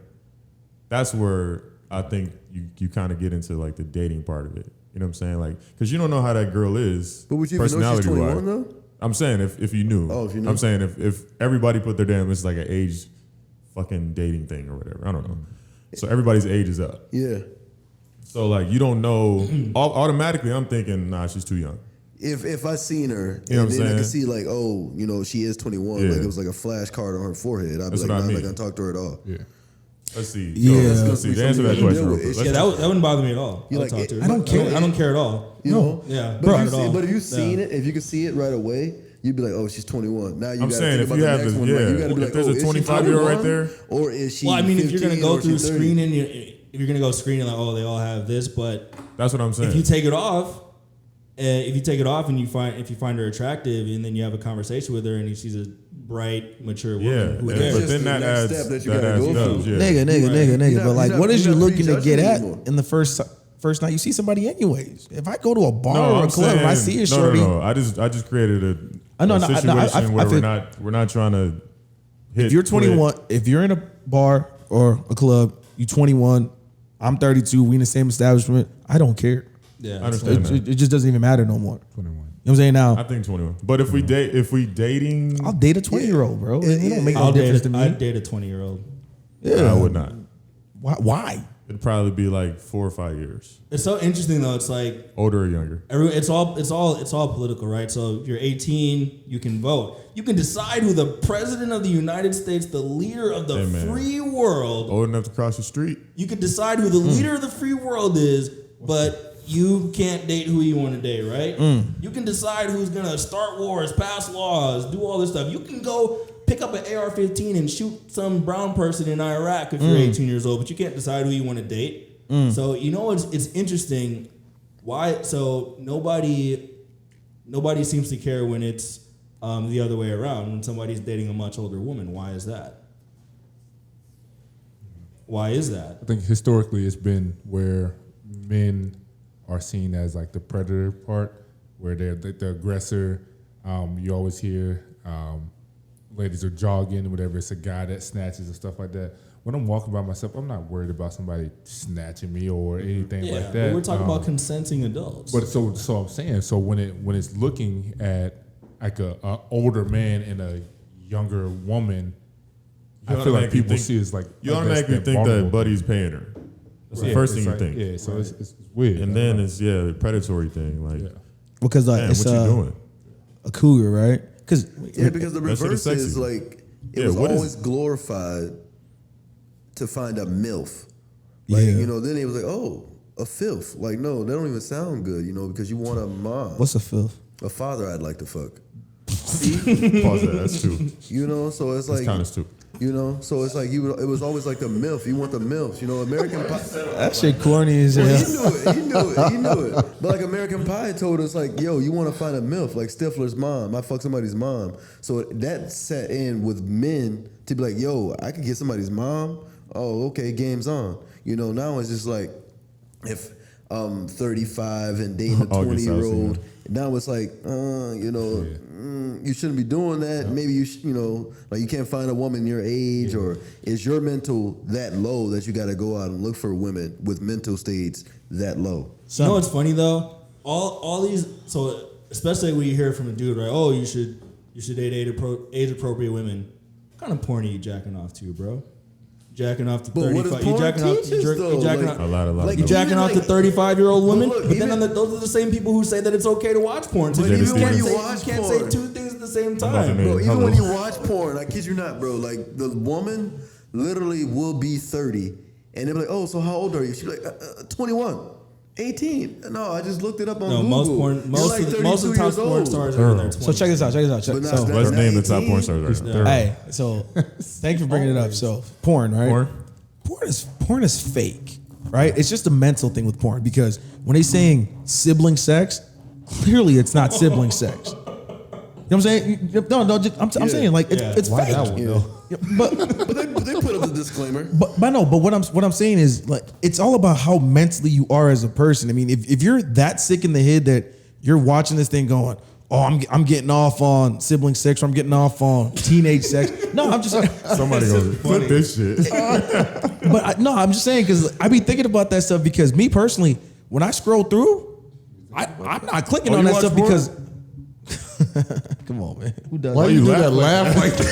that's where I think you kind of get into like the dating part of it. You know what I'm saying? Like, because you don't know how that girl is. But would you even know she's 21 though? I'm saying if you knew. Oh, if you knew. I'm saying if everybody put their damn, it's like an age fucking dating thing or whatever. I don't know. So everybody's age is up. Yeah. So like you don't know. Automatically, I'm thinking, nah, she's too young. If I seen her You know and what I'm then I saying? could see like, oh, she is 21, Yeah. like it was like a flashcard on her forehead, I'd be That's like, what I nah, I'm mean. not gonna talk to her at all. Yeah. Let's see. Yeah. So, let's see. To answer that Something you question can real do. quick. It's- Let's- Yeah, that wouldn't bother me at all. You I'll like talk it- to her. I don't care. I don't care at all. But Yeah, bro, if at all. you seen it, if you could see it right away, you'd be like, oh, she's 21. Now you I'm gotta saying think if about you the have next the- one. Right? yeah. You gotta be If like, there's a oh, is she 25-year-old right 21? there? Or is she? Well, I mean, if you're gonna 15 go or is she through 30? screening, if you're gonna go screening like, oh, they all have this, but That's what I'm saying. if you take it off, and you find her attractive, and then you have a conversation with her, and she's a bright, mature woman, yeah, who yeah, cares? but Just then the that next adds step that you that gotta adds go dubs, through. yeah. Nigga. You're But not- like, you're what is you not looking to get prejudging at anymore. in the first night? You see somebody anyways. If I go to a bar No, or a I'm club saying and I see a shorty, no. I just created a No, situation I where feel- we're not trying to hit. if you're 21, if you're in a bar or a club, you 21, I'm 32, we in the same establishment, I don't care. Yeah, I understand that. It just doesn't even matter no more. 21. You know what I'm saying? Now, I think 21. But if we dating, I'll date a 20-year-old, bro. It don't make no difference to me. I'd date a 20-year-old. Yeah. I would not. Why? It'd probably be like 4 or 5 years, It's so interesting though. It's like older or younger. it's all political, right? So if you're 18, you can vote. You can decide who the president of the United States, the leader of the Hey, man. free world. Old enough to cross the street. You can decide who the leader of the free world is, but you can't date who you want to date, right? You can decide who's gonna start wars, pass laws, do all this stuff. You can go pick up an AR-15 and shoot some brown person in Iraq if you're 18 years old, but you can't decide who you want to date. So it's interesting. Why? So nobody seems to care when it's the other way around, when somebody's dating a much older woman. Why is that? Why is that? I think historically it's been where men are seen as like the predator part, where they're the aggressor. You always hear ladies are jogging, whatever. It's a guy that snatches and stuff like that. When I'm walking by myself, I'm not worried about somebody snatching me or anything like that. But we're talking about consenting adults. But so I'm saying, so when it's looking at like a older man and a younger woman, I feel like people see it's like you automatically think that Buddy's paying her. That's the first thing you think. Yeah, so it's weird. And then it's the predatory thing, like because man, it's what you doing? A cougar, right? Because the reverse is like it was always glorified to find a MILF. Like, then it was like, oh, a filth. Like, no, that don't even sound good, because you want a mom. What's a filth? A father I'd like to fuck. See? Pause that, that's two. So it's like. That's two. So it's like it was always like the MILF. You want the MILF. American Pie. That shit corny as hell. He knew it. But like American Pie told us, like, yo, you want to find a MILF, like Stifler's mom. I fuck somebody's mom. So that set in with men to be like, yo, I can get somebody's mom. Oh, okay, game's on. Now it's just like if 35 and dating a 20-year-old. Now it's like, you shouldn't be doing that. Maybe like you can't find a woman your age, or is your mental that low that you got to go out and look for women with mental states that low? You know what's funny though? All these, so especially when you hear from a dude, right? Oh, you should date age appropriate women. What kind of porn are you jacking off to, bro? Jacking off to 35. You jacking off to 35-year-old women. But then those are the same people who say that it's okay to watch porn. So you can't say two things at the same time, bro. Even when you watch porn, I kid you not, bro. Like the woman literally will be 30, and they're like, "Oh, so how old are you?" She's like, 21. 18. No, I just looked it up on Google. Most of the top porn stars are in their 20s. So check this out. Let's name the top porn stars right now. Hey, so thank you for bringing it up. So porn, right? Porn is fake, right? It's just a mental thing with porn, because when they saying sibling sex, clearly it's not sibling sex. You know what I'm saying? No, I'm saying like it's fake. But they put up the disclaimer. But what I'm saying is, like, it's all about how mentally you are as a person. I mean, if you're that sick in the head that you're watching this thing going, oh, I'm getting off on sibling sex, or I'm getting off on teenage sex. No, I'm just somebody goes flip this shit. I'm just saying, because I be thinking about that stuff, because me personally, when I scroll through, I'm not clicking on that stuff porn? Because. Come on, man. Who does? Why you do that laugh like that?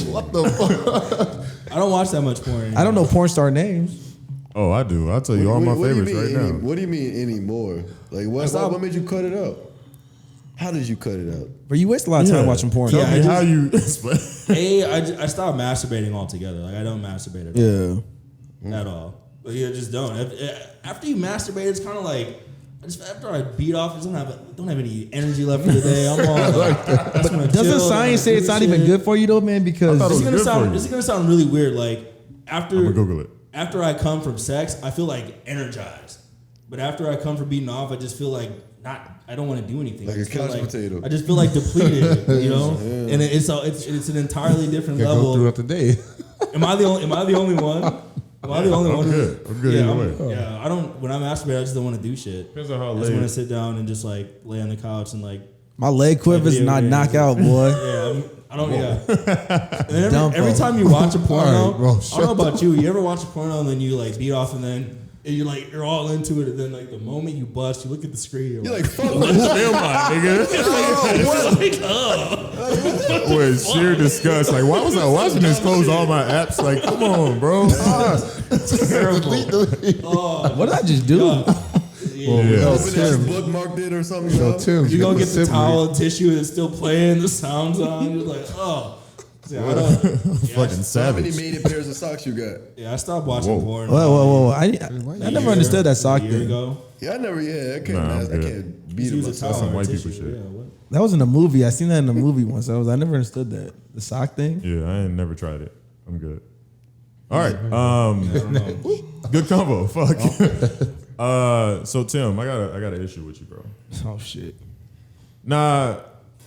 What the fuck? I don't watch that much porn anymore. I don't know porn star names. Oh, I do. I'll tell you all my favorites right now. What do you mean anymore? Like what made you cut it out? How did you cut it out? But you waste a lot of time watching porn. Tell me how you. I stopped masturbating altogether. Like I don't masturbate at all. Like, you just don't. After you masturbate, it's kind of like. After I beat off, I don't have any energy left for the day. I'm all like, but doesn't science say it's not even good for you though, man? Because this is gonna sound really weird. Like I'm gonna Google it. After I come from sex, I feel like energized. But after I come from beating off, I just feel like I don't want to do anything. Like a couch potato. I just feel like depleted, And it's an entirely different level. Go throughout the day. Am I the only one? Am I the only one? I'm good Yeah, I don't. When I masturbate, I just don't want to do shit. Depends on how I just want to sit down and just like lay on the couch and like. My leg quivers not knock out, boy. I don't. Yeah. And every time you watch a porno, I don't know about you. You ever watch a porno and then you like beat off and then you're all into it, and then like the moment you bust, you look at the screen. You're like, fuck this film, my nigga. With sheer disgust. Like, why was I watching this? Close all my apps. Like, come on, bro. Terrible. What did I just do? Bookmarked it or something. Tim, you gonna get the towel, tissue, and it's still playing. The sounds on. You're like, oh. Yeah, I don't, Fucking How many savage. mated pairs of socks you got? yeah, I stopped watching porn. Whoa. I never understood that sock a year thing. ago. Yeah, I can't Nah, I'm I good. can't beat Just it use a myself. towel some or white tissue. people shit. Yeah, what? That was in a movie. I seen that in a movie once. I never understood that. The sock thing. Yeah, I ain't never tried it. I'm good. All right. I don't know. Good combo. Fuck. So Tim, I got an issue with you, bro. Oh shit. Nah,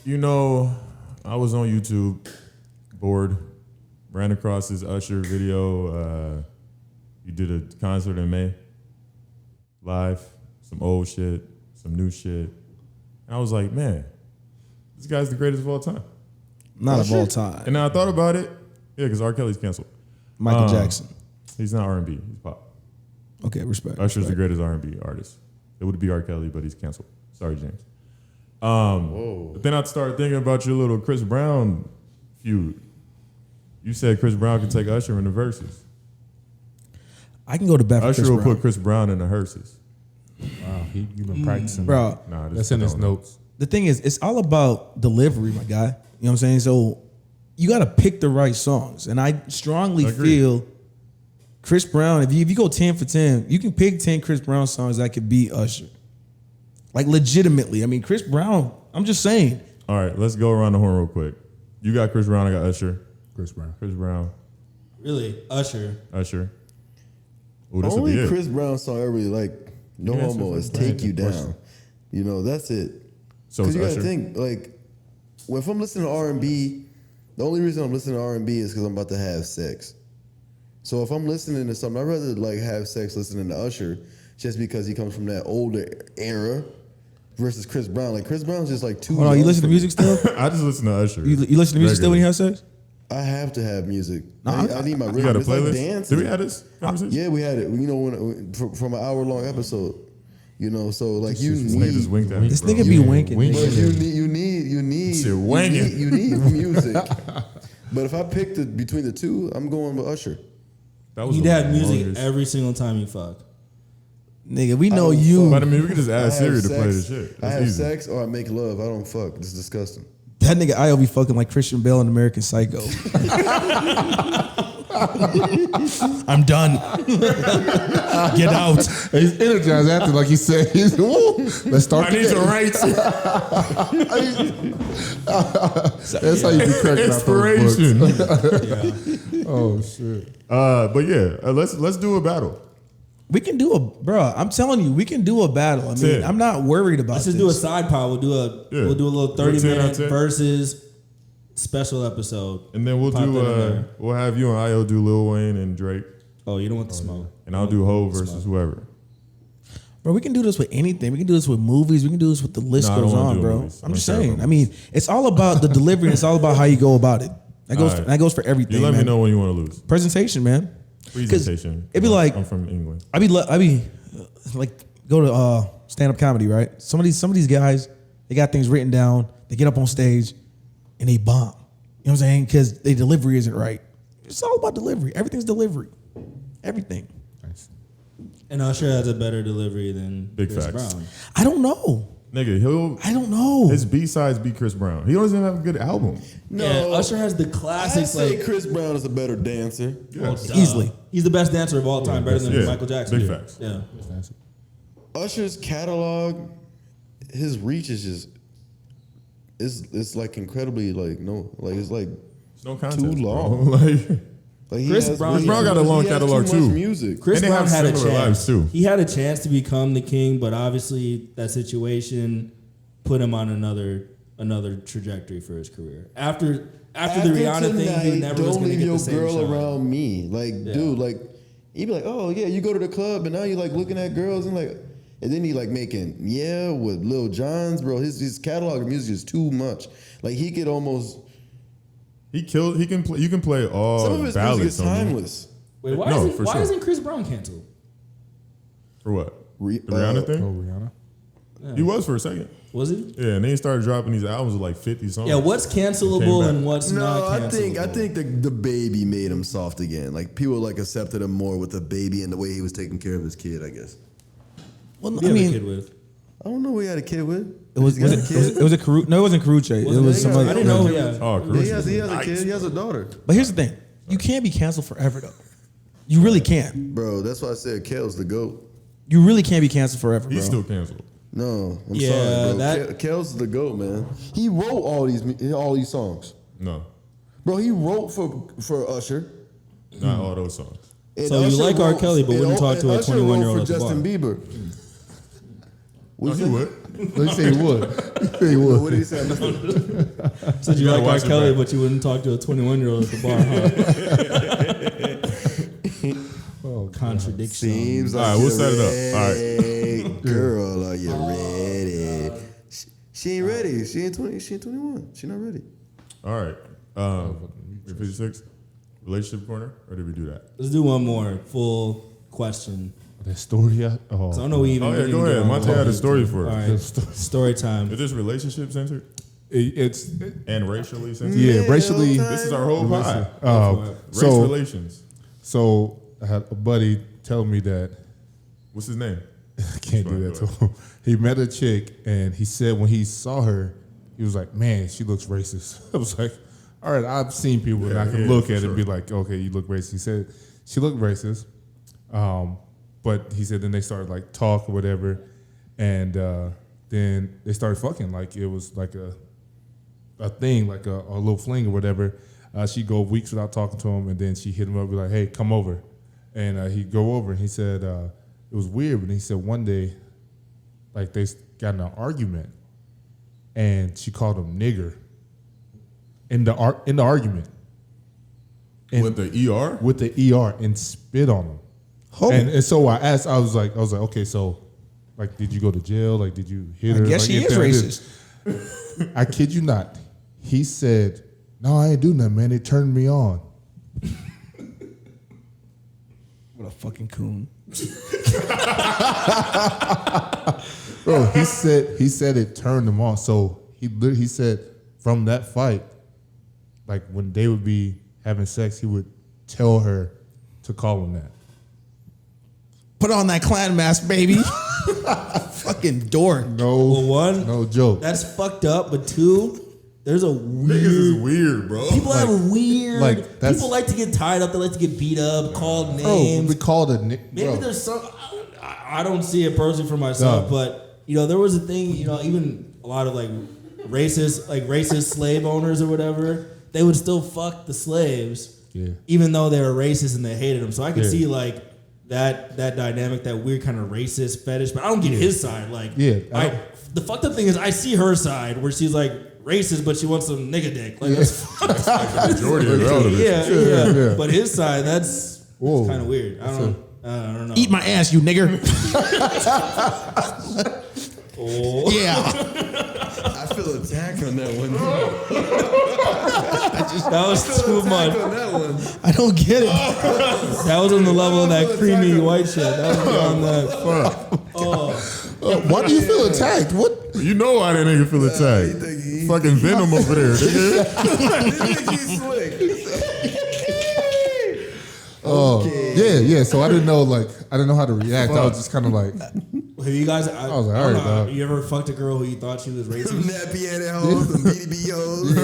I was on YouTube, bored, ran across this Usher video. You did a concert in May, live, some old shit, some new shit. And I was like, man, this guy's the greatest of all time. Not of all time. And then I thought about it, yeah, because R. Kelly's canceled. Michael Jackson. He's not R&B, he's pop. Okay, respect. Usher's the respect. greatest R&B artist. It would be R. Kelly, but he's canceled. Sorry, James. But then I started thinking about your little Chris Brown feud. You said Chris Brown can take Usher in the verses. I can go to bat for Usher Chris will Brown. put Chris Brown in the hearses. Wow, you've been practicing. Bro, Nah, That's in his notes. the thing is, it's all about delivery, my guy. You know what I'm saying? So you got to pick the right songs. And I strongly Agreed. feel Chris Brown, if you go 10 for 10, you can pick 10 Chris Brown songs that could beat Usher. Like legitimately. I mean, Chris Brown, I'm just saying. All right, let's go around the horn real quick. You got Chris Brown, I got Usher. Chris Brown. Chris Brown, Really, Usher. Usher. Ooh, this will Only be it. Chris Brown song I really like, no You answer homo, for is Brian, Take You the question. Down. That's it. So Because it's you gotta Usher. think, like, if I'm listening to R&B, the only reason I'm listening to R&B is because I'm about to have sex. So if I'm listening to something, I'd rather like have sex listening to Usher just because he comes from that older era versus Chris Brown. Like Chris Brown's just like too Hold on, you young listen for to me. music still? I just listen to Usher. You listen to music still when you have sex? I have to have music. Nah, I need my rhythm. You got a It's like playlist? dancing. Did we have this conversation? Yeah, we had it. From an hour-long episode. So like you This nigga just need, winked at me, This bro. nigga be winking. winking. nigga. but you need Shit, wanging. you need music. But if I picked between the two, I'm going with Usher. That was You'd the have music longest- every single time you fuck. Nigga, we know don't you. But I mean, we could just I add have Siri to play the sex- shit. I That's have easy. sex or I make love. I don't fuck. This is disgusting. That nigga I'll be fucking like Christian Bale in American Psycho. I'm done. Get out. He's energized after, like he said. He's, woo, let's start I need the to day. write That's how you be cracking out those inspiration. books. Oh shit. But yeah, let's do a battle. We can do I'm telling you, we can do a battle. I mean, Ten. I'm not worried about Let's this. just do a side pod. We'll do a little 10 out of 30-minute 10. versus special episode. And then we'll Pop do that in there. we'll have you and Io do Lil Wayne and Drake, Oh, you don't want the smoke. and I'll do Ho versus whoever. Bro, we can do this with anything. We can do this with movies. We can do this with the list No, I don't goes wanna on, do bro. movies. I'm just I don't care saying. about I mean, it's all about the delivery and it's all about how you go about it. That All right. that goes for everything. You let man. me know when you want to lose. Presentation, man. Presentation. it'd be like- I'm from England. I be like go to stand up comedy, right? Some of these guys, they got things written down. They get up on stage and they bomb. You know what I'm saying? Because their delivery isn't right. It's all about delivery. Everything's delivery. Everything. Nice. And Usher has a better delivery than Big Chris facts. Brown. I don't know. Nigga, I don't know. his B-sides beat Chris Brown. He doesn't even have a good album. No, Yeah, Usher has the I classics. say Like Chris Brown is a better dancer. Yes. Easily. He's the best dancer of all time, better than Yeah. Michael Jackson. Big facts. Yeah. Usher's catalog, his reach is just it's like incredibly it's like It's no contest, too bro. long. Like, he Chris has Brown- way Chris Brown got a long he has catalog, too. too. Much music. Chris And they Brown have had a similar chance. lives, too. He had a chance to become the king, but obviously that situation put him on another trajectory for his career. After the Rihanna thing, he never was don't going to leave get your the same girl shine. around me. Dude, he'd be like, oh yeah, you go to the club and now you're like looking at girls and then he like making with Lil Jon's, bro. His catalog of music is too much. Like he could almost he can play. You can play all some of his music ballads. is on there. timeless. Wait, why, No, isn't, for why sure. isn't Chris Brown canceled? For what? Re- The Rihanna uh, thing? Oh, Rihanna. He was for a second. Was he? Yeah, and then he started dropping these albums with like 50 songs. Yeah, what's Came cancelable back. and what's not No, cancelable? I think the baby made him soft again. Like people accepted him more with the baby and the way he was taking care of his kid, I guess. Well, Who I do you have a mean, kid with? I don't know who he had a kid with. It was a Carucci. No, it wasn't Carucci. It was some other. I didn't know. Yeah. Oh, Yeah, he has a kid. He has a daughter. But here's the thing: you can't be canceled forever, though. You really can't. Bro, that's why I said Kel's the GOAT. You really can't be canceled forever, bro. He's still canceled. No, I'm Yeah, sorry, bro. Kel's the GOAT, man. He wrote all these songs. No, Bro, he wrote for Usher. not all those songs. And So you Usher like R. wrote- Kelly, but and wouldn't talk to a Usher 21-year-old wrote at for the Justin bar. Bieber. No, What's he that? would. Let's say he would. He would. What did he say? Said you You gotta like R. watch it Kelly, back. but you wouldn't talk to a 21-year-old at the bar, huh? Oh, Contradiction. Seems All like right, we'll you're set it up. All ready. Girl, are you ready? She ain't ready. She ain't 20. She ain't 21. She not ready. All right. 56. Relationship corner, or did we do that? Let's do one more full question. That story. So I don't know we even. Oh yeah, we go even ahead. go Monte on. had a story for All it. right, story time. Is this relationship centered It's and racially centered? yeah, racially. This is our whole vibe. Race So relations. so I had a buddy tell me that What's his name? I can't do that Go to him. He met a chick and he said when he saw her, he was like, "Man, she looks racist." I was like, "All right, I've seen people and I can look for at it sure. and be like, okay, you look racist." He said she looked racist, but he said then they started like talk or whatever, and then they started fucking like it was like a thing, like a little fling or whatever. She'd go weeks without talking to him, and then she hit him up, be like, "Hey, come over," and he'd go over, and he said it was weird, but he said one day, like they got in an argument, and she called him nigger in the argument. And With the ER? with the ER and spit on him. Oh. And so I asked, I was like, okay, so like, did you go to jail? Like, did you hit her? I guess Like, she if is that racist. I kid you not. He said, "No, I ain't do nothing, man. They turned me on." What a fucking coon. Bro, he said it turned him on. So he said from that fight, like when they would be having sex, he would tell her to call him that. Put on that clown mask, baby. Fucking dork. Well, one, No joke. that's fucked up, but two, there's a Niggas is weird. weird, bro. People have a weird. like, that's- people like to get tied up. They like to get beat up, called Bro, names. we called a nick. Maybe bro. there's some. I don't see it personally for myself, No. but there was a thing. Even a lot of racist slave owners or whatever, they would still fuck the slaves, Yeah. even though they were racist and they hated them. So I could Yeah. see like that dynamic, that weird kind of racist fetish. But I don't get his side. Like, Yeah, I the fucked up thing is I see her side where she's like racist, but she wants some nigga dick. Like that's Majority of the relatives. yeah. Yeah. But his side, that's Whoa. kind of weird. I don't know. Eat my ass, you nigger. Oh. Yeah. I feel attacked on that one. That was too much. On that one. I don't get it. That was on the level of that creamy white shit. That was beyond that. Why do you feel attacked? What? You know why that nigga feel attacked. Fucking Venom over there, nigga. He's slick. Oh, yeah. So I didn't know, how to react. I was just kind of like, Have you guys? I was like, I don't all right, know, dog. you ever fucked a girl who you thought she was racist? Nappy at hoes and BDB hoes.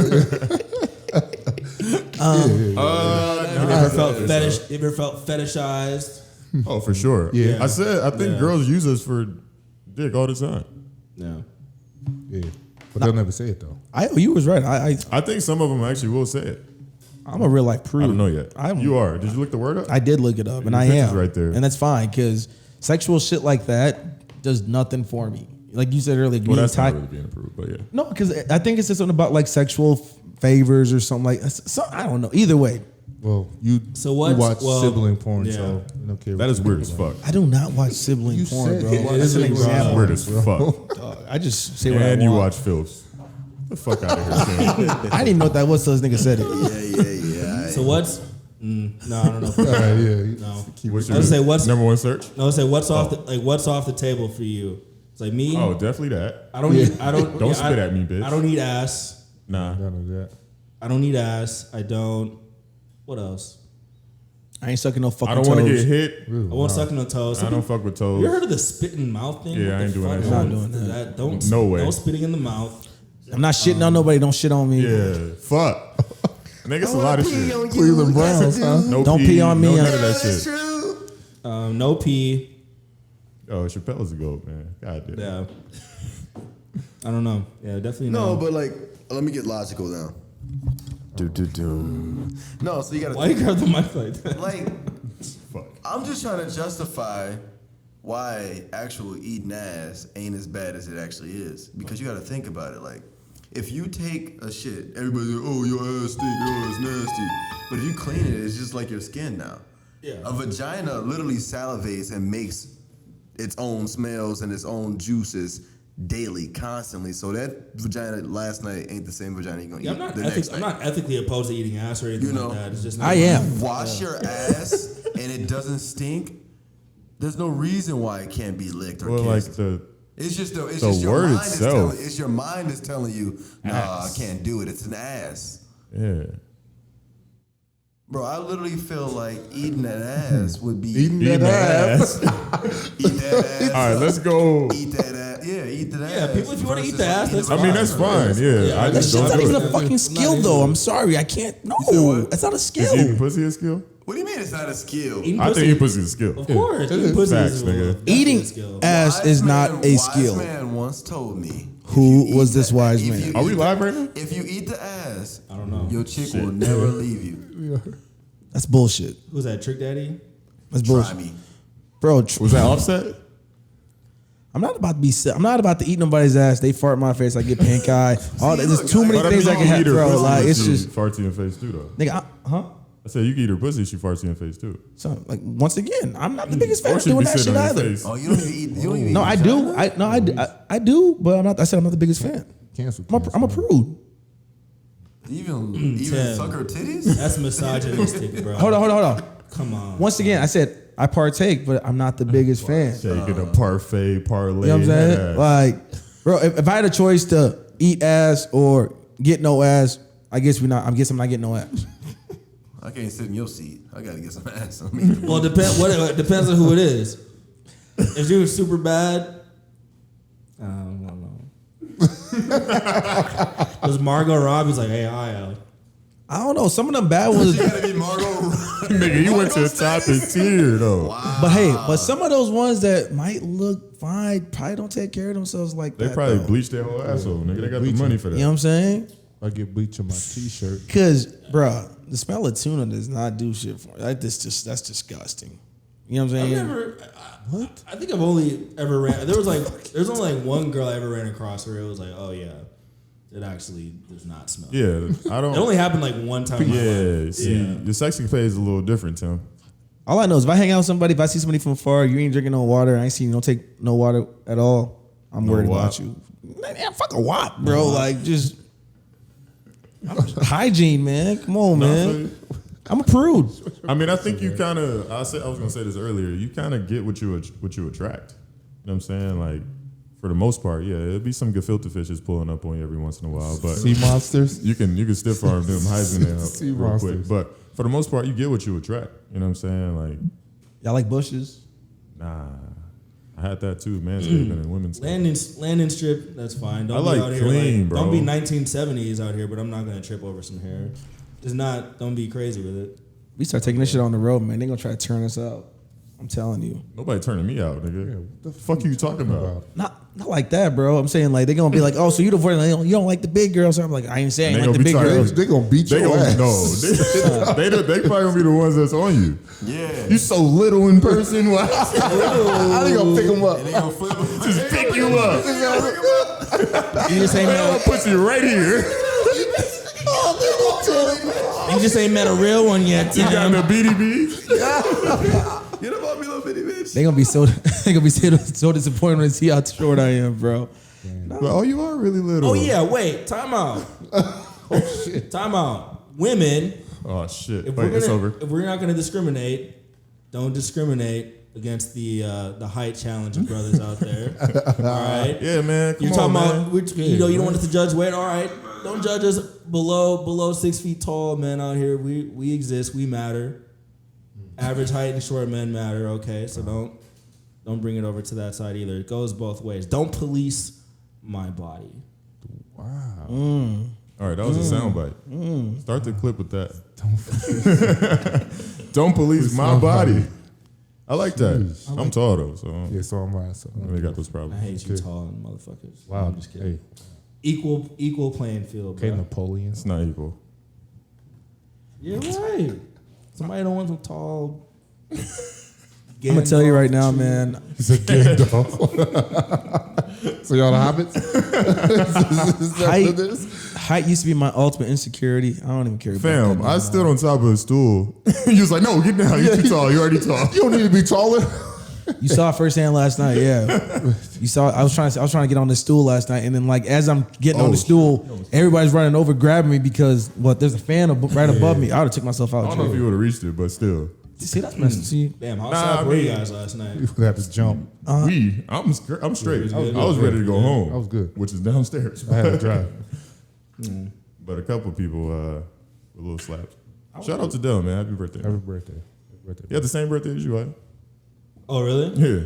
You ever felt fetishized? Oh, for sure. Yeah. I think girls use us for dick all the time. No. yeah, but they'll never say it though. You was right. I think some of them actually will say it. I'm a real life prude. I don't know yet. I'm- You are. Did you look the word up? I did look it up, and Your I picture's am right there. and that's fine because sexual shit like that does nothing for me. Like you said earlier, Well, being that's not tied. really being approved, but yeah. No, because I think it's just something about like sexual favors or something like. So I don't know. Either way, Well, you watch sibling porn, so you don't care. That is weird as fuck. I do not watch sibling You porn, said bro. it. That's an It is example. Weird as fuck. Dog, I just say what I And want. you watch films. Get the fuck out of here, Sam. I didn't even know what that was till this nigga said it. Yeah. So what's? No, I don't know. All right, yeah. No. What's I would say what's number one search? No, say what's off the table for you? It's like me. Oh, definitely that. I don't need. I don't. Don't yeah, spit at me, bitch. I don't need ass. Nah. None of that. I don't need ass. I don't. What else? I ain't sucking no fucking I don't toes. want to get hit. I won't suck no toes. I don't fuck with toes. You heard of the spit in mouth thing? Yeah, What I ain't the doing fuck? that I'm not doing that. Don't No way. No spitting in the mouth. I'm not shitting on nobody. Don't shit on me. Yeah, fuck. Niggas a lot of shit. Cleveland Browns, huh? No Don't pee on me. No Yeah, none of that That's shit. true. No pee. Oh, Chappelle's a goat, man. God damn. Yeah. I don't know. Yeah, definitely No, but like, let me get logical now. No, so you gotta why you grab the mic like that? like. Fuck. I'm just trying to justify why actual eating ass ain't as bad as it actually is. Because you got to think about it. Like, if you take a shit, everybody's like, oh, your ass stink, oh, it's nasty. But if you clean it, it's just like your skin now. Yeah. A vagina literally salivates and makes its own smells and its own juices daily, constantly. So that vagina last night ain't the same vagina you're gonna Yeah, eat the next night. I'm not ethically opposed to eating ass or anything You know, like that. It's just not I am. Wash your ass and it doesn't stink. There's no reason why it can't be licked or Well, like kissed. the It's just your word mind itself. it's your mind is telling you, nah, Ass. I can't do it. It's an ass. yeah. Bro, I literally feel like eating that ass would be Eating Eating that ass. eat that ass. All right, let's go. Eat that ass. Yeah, eat that Yeah, ass. people, if you wanna eat versus the ass, eating that's the I mean, vagina. that's fine. Yeah, I That just shit's don't not do even it. a fucking skill, though. I'm sorry. I can't. No, what? that's not a Is eating skill. pussy a skill? What do you mean it's not a skill? Eating I think pussy. eating pussy is a skill. Of course, It eating is. pussy Facts, is nigga. definitely Eating a skill. ass is not a skill. Wise man once told me. Who if you was eat this the- wise if man? you Are we eat live the- right now? If you eat the ass, I don't know. your chick will never leave you. That's bullshit. Who's that? Trick Daddy? That's Try bullshit, me. bro. Was that Offset? I'm not about to be. I'm not about to eat nobody's ass. They fart in my face. I get pink eye. All See, there's look, too many But I things mean, I you can eat have, her bro. pussy, Like it's she just, farts in your face too, though. nigga. I said you can eat her pussy, she farts in your face too. So like once again, I'm not the biggest fan Or of she be doing that sitting shit on your either. face. Oh, you don't even eat. You don't even No, eat I do. I do, but I'm not. I said I'm not the biggest fan. Cancel. I'm a prude. Even Tim. suck her titties. That's misogynistic, bro. Hold on. Come on. Once again, I said I partake, but I'm not the biggest fan. Shaking a parfait, parlay. You know what I'm saying? that ass. Like, bro, if I had a choice to eat ass or get no ass, I guess I'm not getting no ass. I can't sit in your seat. I gotta get some ass on me. Well, it depends on who it is. If she was super bad, I don't know. Was Margot Robbie's like, hey, I I don't know. Some of them bad ones, You gotta be Margot. Nigga, you went to the top of tier though. but some of those ones that might look fine probably don't take care of themselves like They that. probably though. bleached their whole asshole. Nigga, they got the Bleaching. money for that. You know what I'm saying? I get bleach on my t-shirt. Cause, bro, the smell of tuna does not do shit for me. That's disgusting. You know what I'm I've saying? never. I think I've only ever ran. There's only like one girl I ever ran across where it was like, oh yeah, it actually does not smell. Yeah, I It don't. only happened like one time. In my Yeah, life. see, Yeah. your sexy pay is a little different, Tim. All I know is if I hang out with somebody, if I see somebody from afar, you ain't drinking no water, I ain't seen you don't take no water at all, I'm No worried wop. about you. Man, fuck a wop, bro. Like just hygiene, man. Come on, man. I'm a prude. I mean, I think you kind of. I was gonna say this earlier. You kind of get what you attract. You know what I'm saying? Like, for the most part, yeah, it'll be some gefilte fishes pulling up on you every once in a while, but Sea monsters. you can stiff arm them Heisman Sea real quick. monsters. But for the most part, you get what you attract. You know what I'm saying? Like, Y'all like bushes? nah, I had that too, manscaping and women's. Landing strip, that's fine. Don't I like be out here clean, bro. Don't be 1970s out here, but I'm not gonna trip over some hair. Don't be crazy with it. We start taking this shit on the road, man. They gonna try to turn us out. I'm telling you. Nobody turning me out, nigga. Yeah, what the fuck you talking about? Not like that, bro. I'm saying like they gonna be like, oh, so you you don't like the big girls? I'm like, I ain't saying They like the gonna be big trying to- girls. They gonna beat They your gonna ass. they probably gonna be the ones that's on you. Yeah. You so little in person. Why? How they gonna pick them up? They gonna flip them. Just pick you up. You just ain't I'll met. put you right here. You just ain't met a real one yet, You got Tim. the BDB. Get up on me, little bitty bitch. They gonna be so so disappointed when they see how short I am, bro. But, oh, you are really little. Oh yeah, wait, time out. Time out. Women, Oh shit. if Wait, it's over. if we're not gonna discriminate, don't discriminate against the height challenge of brothers out there. All right. Yeah, man. Come You're on, talking man. about you don't want us to judge weight. All right, don't judge us below 6 feet tall, men out here. We exist. We matter. Average height and short men matter. Okay, so don't bring it over to that side either. It goes both ways. Don't police my body. Wow. All right, that was a soundbite. Start the clip with that. Don't police my body. I like that. I'm tall though, so Yeah, so am I. So. they got those I problems. hate you tall motherfuckers. Wow. I'm just kidding. Hey, Equal playing field, okay, bro. Napoleon. It's not equal. You're right. Somebody don't want some tall. I'm gonna tell you right now, Gandalf man. He's a Gandalf. So y'all the hobbits? Is that what it is? Height used to be my ultimate insecurity. I don't even care. Fam, about I that stood on top of a stool. You was like, no, get down. You're too tall. You're already tall. You don't need to be taller. You saw it firsthand last night, yeah. You saw. I was trying to get on the stool last night, and then like as I'm getting on the stool, everybody's running over, grabbing me because there's a fan right above me. I would have took myself out. I don't know if you would have reached it, but still. See, that's messy. See, Damn, how Nah, soft I were you mean- guys last night? You would have to jump. I'm straight. I was ready to go home. I was good. Which is downstairs. I had to drive. But a couple people were a little slapped. Shout out to Del, man. Happy birthday. Happy birthday. Happy birthday. You had the same birthday as you, right? Oh, really? Yeah.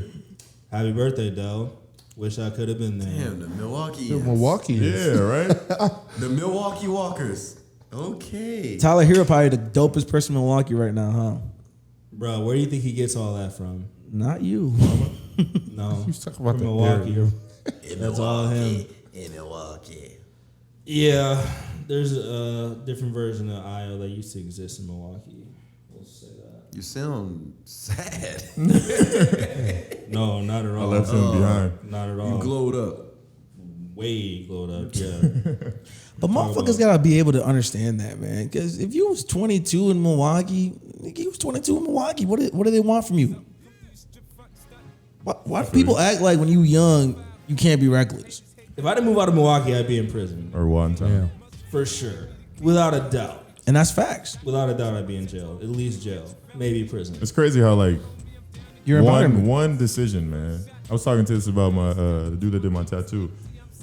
Happy birthday, Del. Wish I could have been there. Damn, the Milwaukee. Milwaukee. Yeah, right? The Milwaukee Walkers. Okay. Tyler Hero probably the dopest person in Milwaukee right now, huh? Bro, where do you think he gets all that from? Not you. No. You talking about from the Milwaukee. area. That's all him. In Milwaukee. Yeah, there's a different version of IO that used to exist in Milwaukee. We'll say that. You sound sad. No, not at I all. left him behind. Not at all. You glowed up. Way glowed up, yeah. But motherfuckers gotta be able to understand that, man. Because if you was 22 in Milwaukee, nigga, you was 22 in Milwaukee. What do they want from you? Why do people act like when you young you can't be reckless? If I didn't move out of Milwaukee, I'd be in prison. Or one time. Yeah. For sure. Without a doubt. And that's facts. Without a doubt, I'd be in jail. At least jail. Maybe prison. It's crazy how like Your environment. one decision, man. I was talking to this about my the dude that did my tattoo.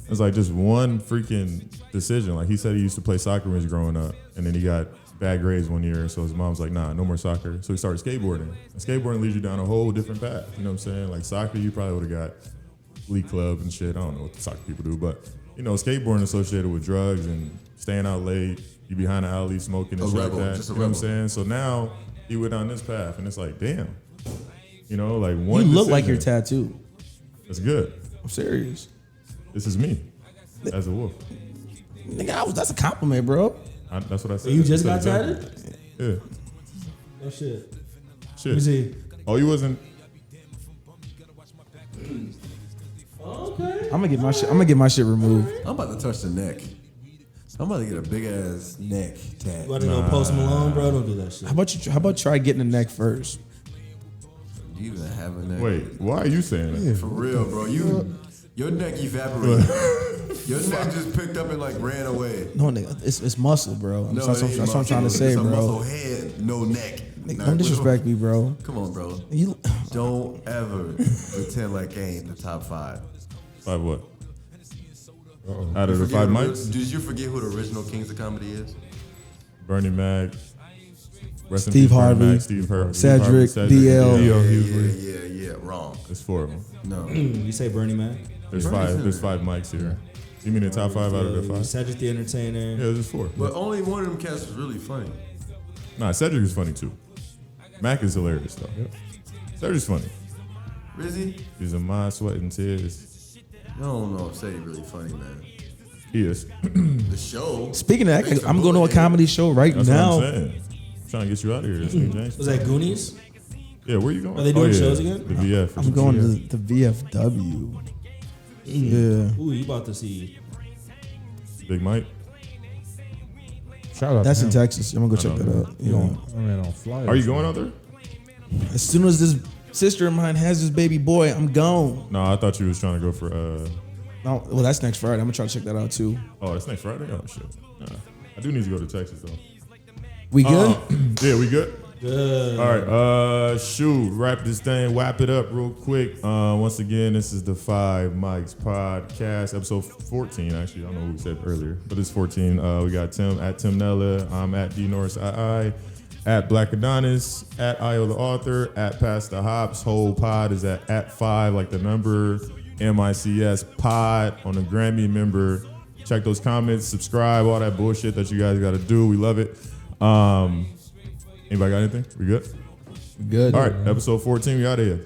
It's like just one freaking decision. Like he said he used to play soccer when he was growing up, and then he got bad grades one year, so his mom's like, nah, no more soccer. So he started skateboarding. And skateboarding leads you down a whole different path. You know what I'm saying? Like soccer, you probably would have got league club and shit. I don't know what the soccer people do, but you know, skateboarding associated with drugs and staying out late. You behind the alley smoking and shit rebel, like that. just a You know what I'm rebel. saying? So now he went down this path, and it's like, damn. You know, like one. You look like your decision. tattoo. That's good. I'm serious. This is me as a wolf. Nigga, that's a compliment, bro. That's what I said. You just That's got exactly. tatted? Yeah. Oh, shit. Shit. Let me see. Oh, you wasn't. Okay. I'm gonna get my shit removed. I'm about to touch the neck. I'm about to get a big ass neck tat. You want to go Post Malone, bro? Don't do that shit. How about try getting the neck first? You even have a neck. Wait, why are you saying that? For real, bro. Your neck evaporated. Your neck just picked up and like ran away. No, nigga, it's muscle, bro. No, That's it ain't what I'm trying to muscle. say, It's a bro. muscle head, no neck. Nigga, Nah, don't disrespect me, bro. Come on, bro. You, Don't ever pretend like I ain't the top 5. 5 what? Out of the Forget 5 who mics? Did you forget who the original Kings of Comedy is? Bernie Mac. Rest in Steve peace, Bernie Harvey, Mac, Steve Harvey, Cedric, DL. Yeah. Wrong. There's 4 of them. No. You say Bernie Mac? There's Bernie's 5. in There's 5 mics here. You mean the top 5 out of the 5? Cedric the Entertainer. Yeah, there's 4. But only one of them cats was really funny. Nah, Cedric is funny too. Mac is hilarious though. Cedric's funny. Rizzy? He's a mind, sweat, and tears. I don't know if Cedric really funny, man. He is. The show. Speaking of makes that, I'm a going to a bullet comedy show right That's now. what I'm saying. I'm trying to get you out of here. This nigga James. Was that Goonies? Yeah, where you going? Are they doing yeah, shows again? The VF. I'm going to the VFW. Yeah. Ooh, you about to see? Big Mike. Shout out That's to in him. Texas. I'm gonna go check that out. Yeah. I mean, on flyers. Are you going out there? As soon as this sister of mine has this baby boy, I'm gone. No, I thought you was trying to go for. No, well, that's next Friday. I'm gonna try to check that out too. Oh, that's next Friday. Oh shit. Nah. I do need to go to Texas though. We good? Yeah, we good. Good. All right, shoot, wrap this thing, wrap it up real quick. Once again, this is the 5 Mics podcast, episode 14. Actually, I don't know who we said earlier, but it's 14. We got Tim at Tim Nella. I'm at D Norris II. at Black Adonis, at Io the author, at Pastor Hops. Whole pod is at 5, like the number, MICS pod on the Grammy member. Check those comments, subscribe, all that bullshit that you guys got to do. We love it. Anybody got anything? We good? Good. All right, episode 14, we out of here.